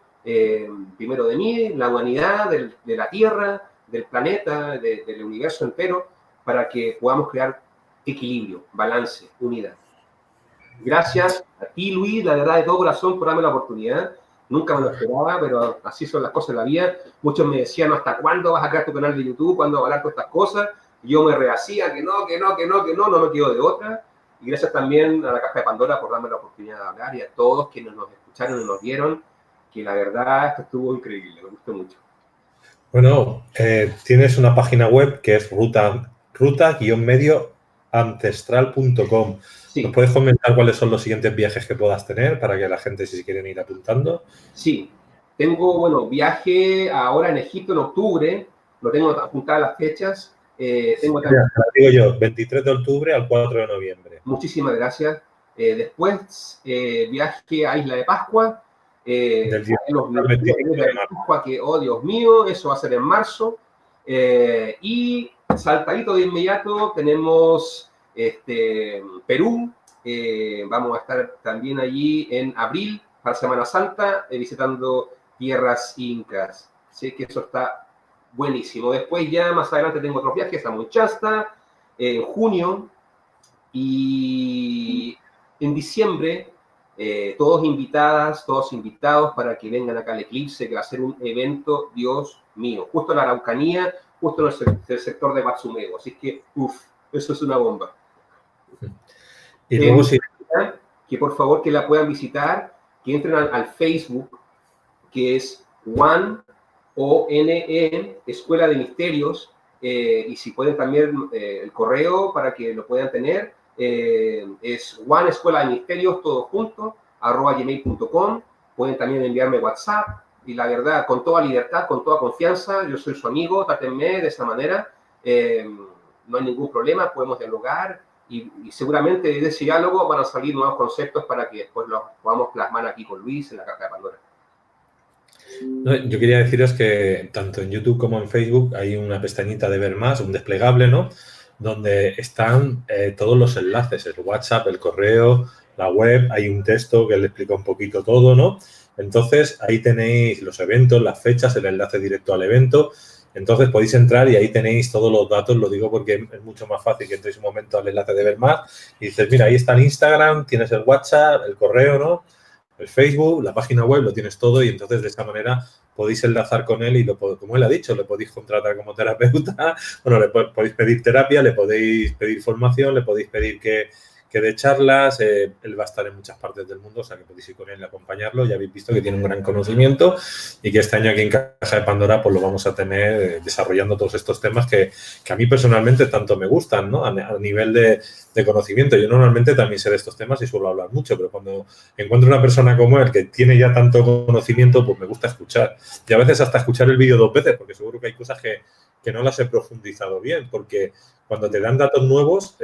primero de mí, la humanidad, de la Tierra, del planeta, del universo entero, para que podamos crear equilibrio, balance, unidad. Gracias a ti, Luis, la verdad, de todo corazón, por darme la oportunidad. Nunca me lo esperaba, pero así son las cosas de la vida. Muchos me decían, ¿hasta cuándo vas a crear tu canal de YouTube? ¿Cuándo vas a hablar todas estas cosas? Y yo me rehacía, que no me quedo de otra. Y gracias también a la Caja de Pandora por darme la oportunidad de hablar y a todos quienes nos escucharon y nos vieron, que la verdad esto estuvo increíble, me gustó mucho. Bueno, tienes una página web que es ruta-medio-ancestral.com. Sí. ¿Nos puedes comentar cuáles son los siguientes viajes que puedas tener para que la gente, si quieren ir apuntando? Sí, tengo, bueno, viaje ahora en Egipto en octubre, lo tengo apuntadas las fechas. Tengo también, digo yo, 23 de octubre al 4 de noviembre. Muchísimas gracias. Después, viaje a Isla de Pascua. Del día de Pascua, que, oh Dios mío, eso va a ser en marzo. Y saltadito de inmediato tenemos Perú. Vamos a estar también allí en abril para Semana Santa, visitando tierras incas. Así que eso está buenísimo. Después ya más adelante tengo otros viajes a Monchasta, en junio, y en diciembre, todos invitadas, todos invitados para que vengan acá al Eclipse, que va a ser un evento, Dios mío, justo en la Araucanía, justo en el sector de Matsumedo. Así que, eso es una bomba. Y luego sí. Que por favor que la puedan visitar, que entren al Facebook, que es ONE, Escuela de Misterios, y si pueden también el correo para que lo puedan tener, es One Escuela de Misterios, todo junto, @gmail.com. Pueden también enviarme WhatsApp, y la verdad, con toda libertad, con toda confianza, yo soy su amigo, trátenme de esa manera, no hay ningún problema, podemos dialogar, y seguramente de ese diálogo van a salir nuevos conceptos para que después los podamos plasmar aquí con Luis en la Caja de Pandora. No, yo quería deciros que tanto en YouTube como en Facebook hay una pestañita de ver más, un desplegable, ¿no? Donde están todos los enlaces, el WhatsApp, el correo, la web, hay un texto que le explica un poquito todo, ¿no? Entonces, ahí tenéis los eventos, las fechas, el enlace directo al evento. Entonces, podéis entrar y ahí tenéis todos los datos. Lo digo porque es mucho más fácil que entréis un momento al enlace de ver más y dices, mira, ahí está el Instagram, tienes el WhatsApp, el correo, ¿no? El Facebook, la página web, lo tienes todo, y entonces de esta manera podéis enlazar con él y, como él ha dicho, le podéis contratar como terapeuta, bueno, le podéis pedir terapia, le podéis pedir formación, le podéis pedir que dé charlas, él va a estar en muchas partes del mundo, o sea que podéis ir con él y acompañarlo. Ya habéis visto que tiene un gran conocimiento y que este año aquí en Caja de Pandora pues lo vamos a tener desarrollando todos estos temas que a mí personalmente tanto me gustan, ¿no? A nivel de conocimiento. Yo normalmente también sé de estos temas y suelo hablar mucho, pero cuando encuentro una persona como él que tiene ya tanto conocimiento, pues me gusta escuchar. Y a veces hasta escuchar el vídeo 2 veces, porque seguro que hay cosas que no las he profundizado bien, porque cuando te dan datos nuevos,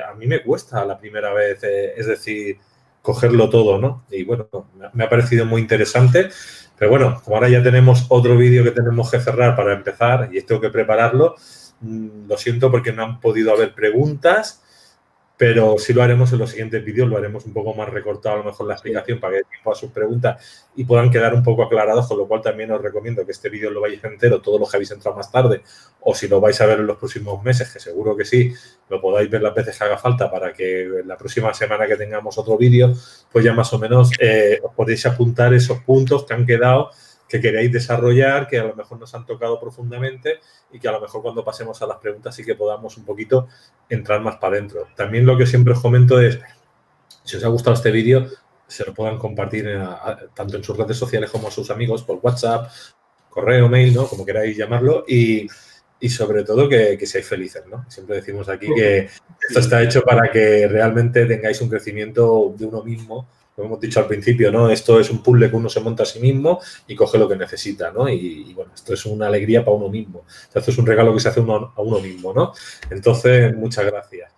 a mí me cuesta la primera vez, es decir, cogerlo todo, ¿no? Y bueno, me ha parecido muy interesante, pero bueno, como ahora ya tenemos otro vídeo que tenemos que cerrar para empezar y tengo que prepararlo, lo siento porque no han podido haber preguntas. pero sí lo haremos en los siguientes vídeos, lo haremos un poco más recortado a lo mejor la explicación para que dé tiempo a sus preguntas y puedan quedar un poco aclarados, con lo cual también os recomiendo que este vídeo lo vayáis entero, todos los que habéis entrado más tarde, o si lo vais a ver en los próximos meses, que seguro que sí, lo podáis ver las veces que haga falta para que la próxima semana que tengamos otro vídeo, pues ya más o menos os podéis apuntar esos puntos que han quedado, que queréis desarrollar, que a lo mejor nos han tocado profundamente y que a lo mejor cuando pasemos a las preguntas sí que podamos un poquito entrar más para adentro. También lo que siempre os comento es, si os ha gustado este vídeo, se lo puedan compartir tanto en sus redes sociales como a sus amigos, por WhatsApp, correo, mail, ¿no? Como queráis llamarlo, y sobre todo que seáis felices, ¿no? Siempre decimos aquí que esto está hecho para que realmente tengáis un crecimiento de uno mismo. Lo hemos dicho al principio, ¿no? Esto es un puzzle que uno se monta a sí mismo y coge lo que necesita, ¿no? Y bueno, esto es una alegría para uno mismo. Esto es un regalo que se hace a uno mismo, ¿no? Entonces, muchas gracias.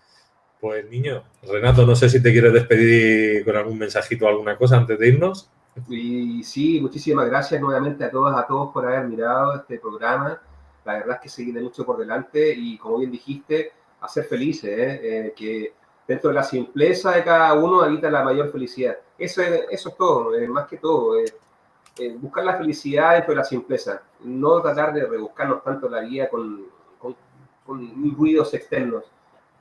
Pues, niño, Renato, no sé si te quieres despedir con algún mensajito o alguna cosa antes de irnos. Y sí, muchísimas gracias nuevamente a todos por haber mirado este programa. La verdad es que se viene mucho por delante y, como bien dijiste, a ser felices, que dentro de la simpleza de cada uno habita la mayor felicidad. Eso es todo, más que todo. Buscar la felicidad dentro de la simpleza, no tratar de rebuscarnos tanto la vida con ruidos externos.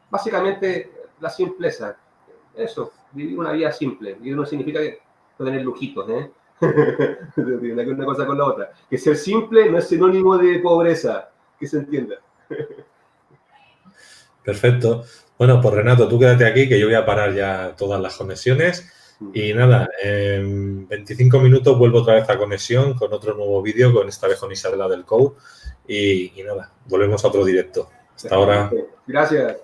Básicamente, la simpleza. Eso, vivir una vida simple. Vivir no significa no tener lujitos, ¿eh? Una cosa con la otra. Que ser simple no es sinónimo de pobreza, que se entienda. Perfecto. Bueno, pues Renato, tú quédate aquí que yo voy a parar ya todas las conexiones. Y nada, en 25 minutos vuelvo otra vez a conexión con otro nuevo vídeo, con esta vez con Isabela del COU. Y nada, volvemos a otro directo. Hasta ahora. Gracias.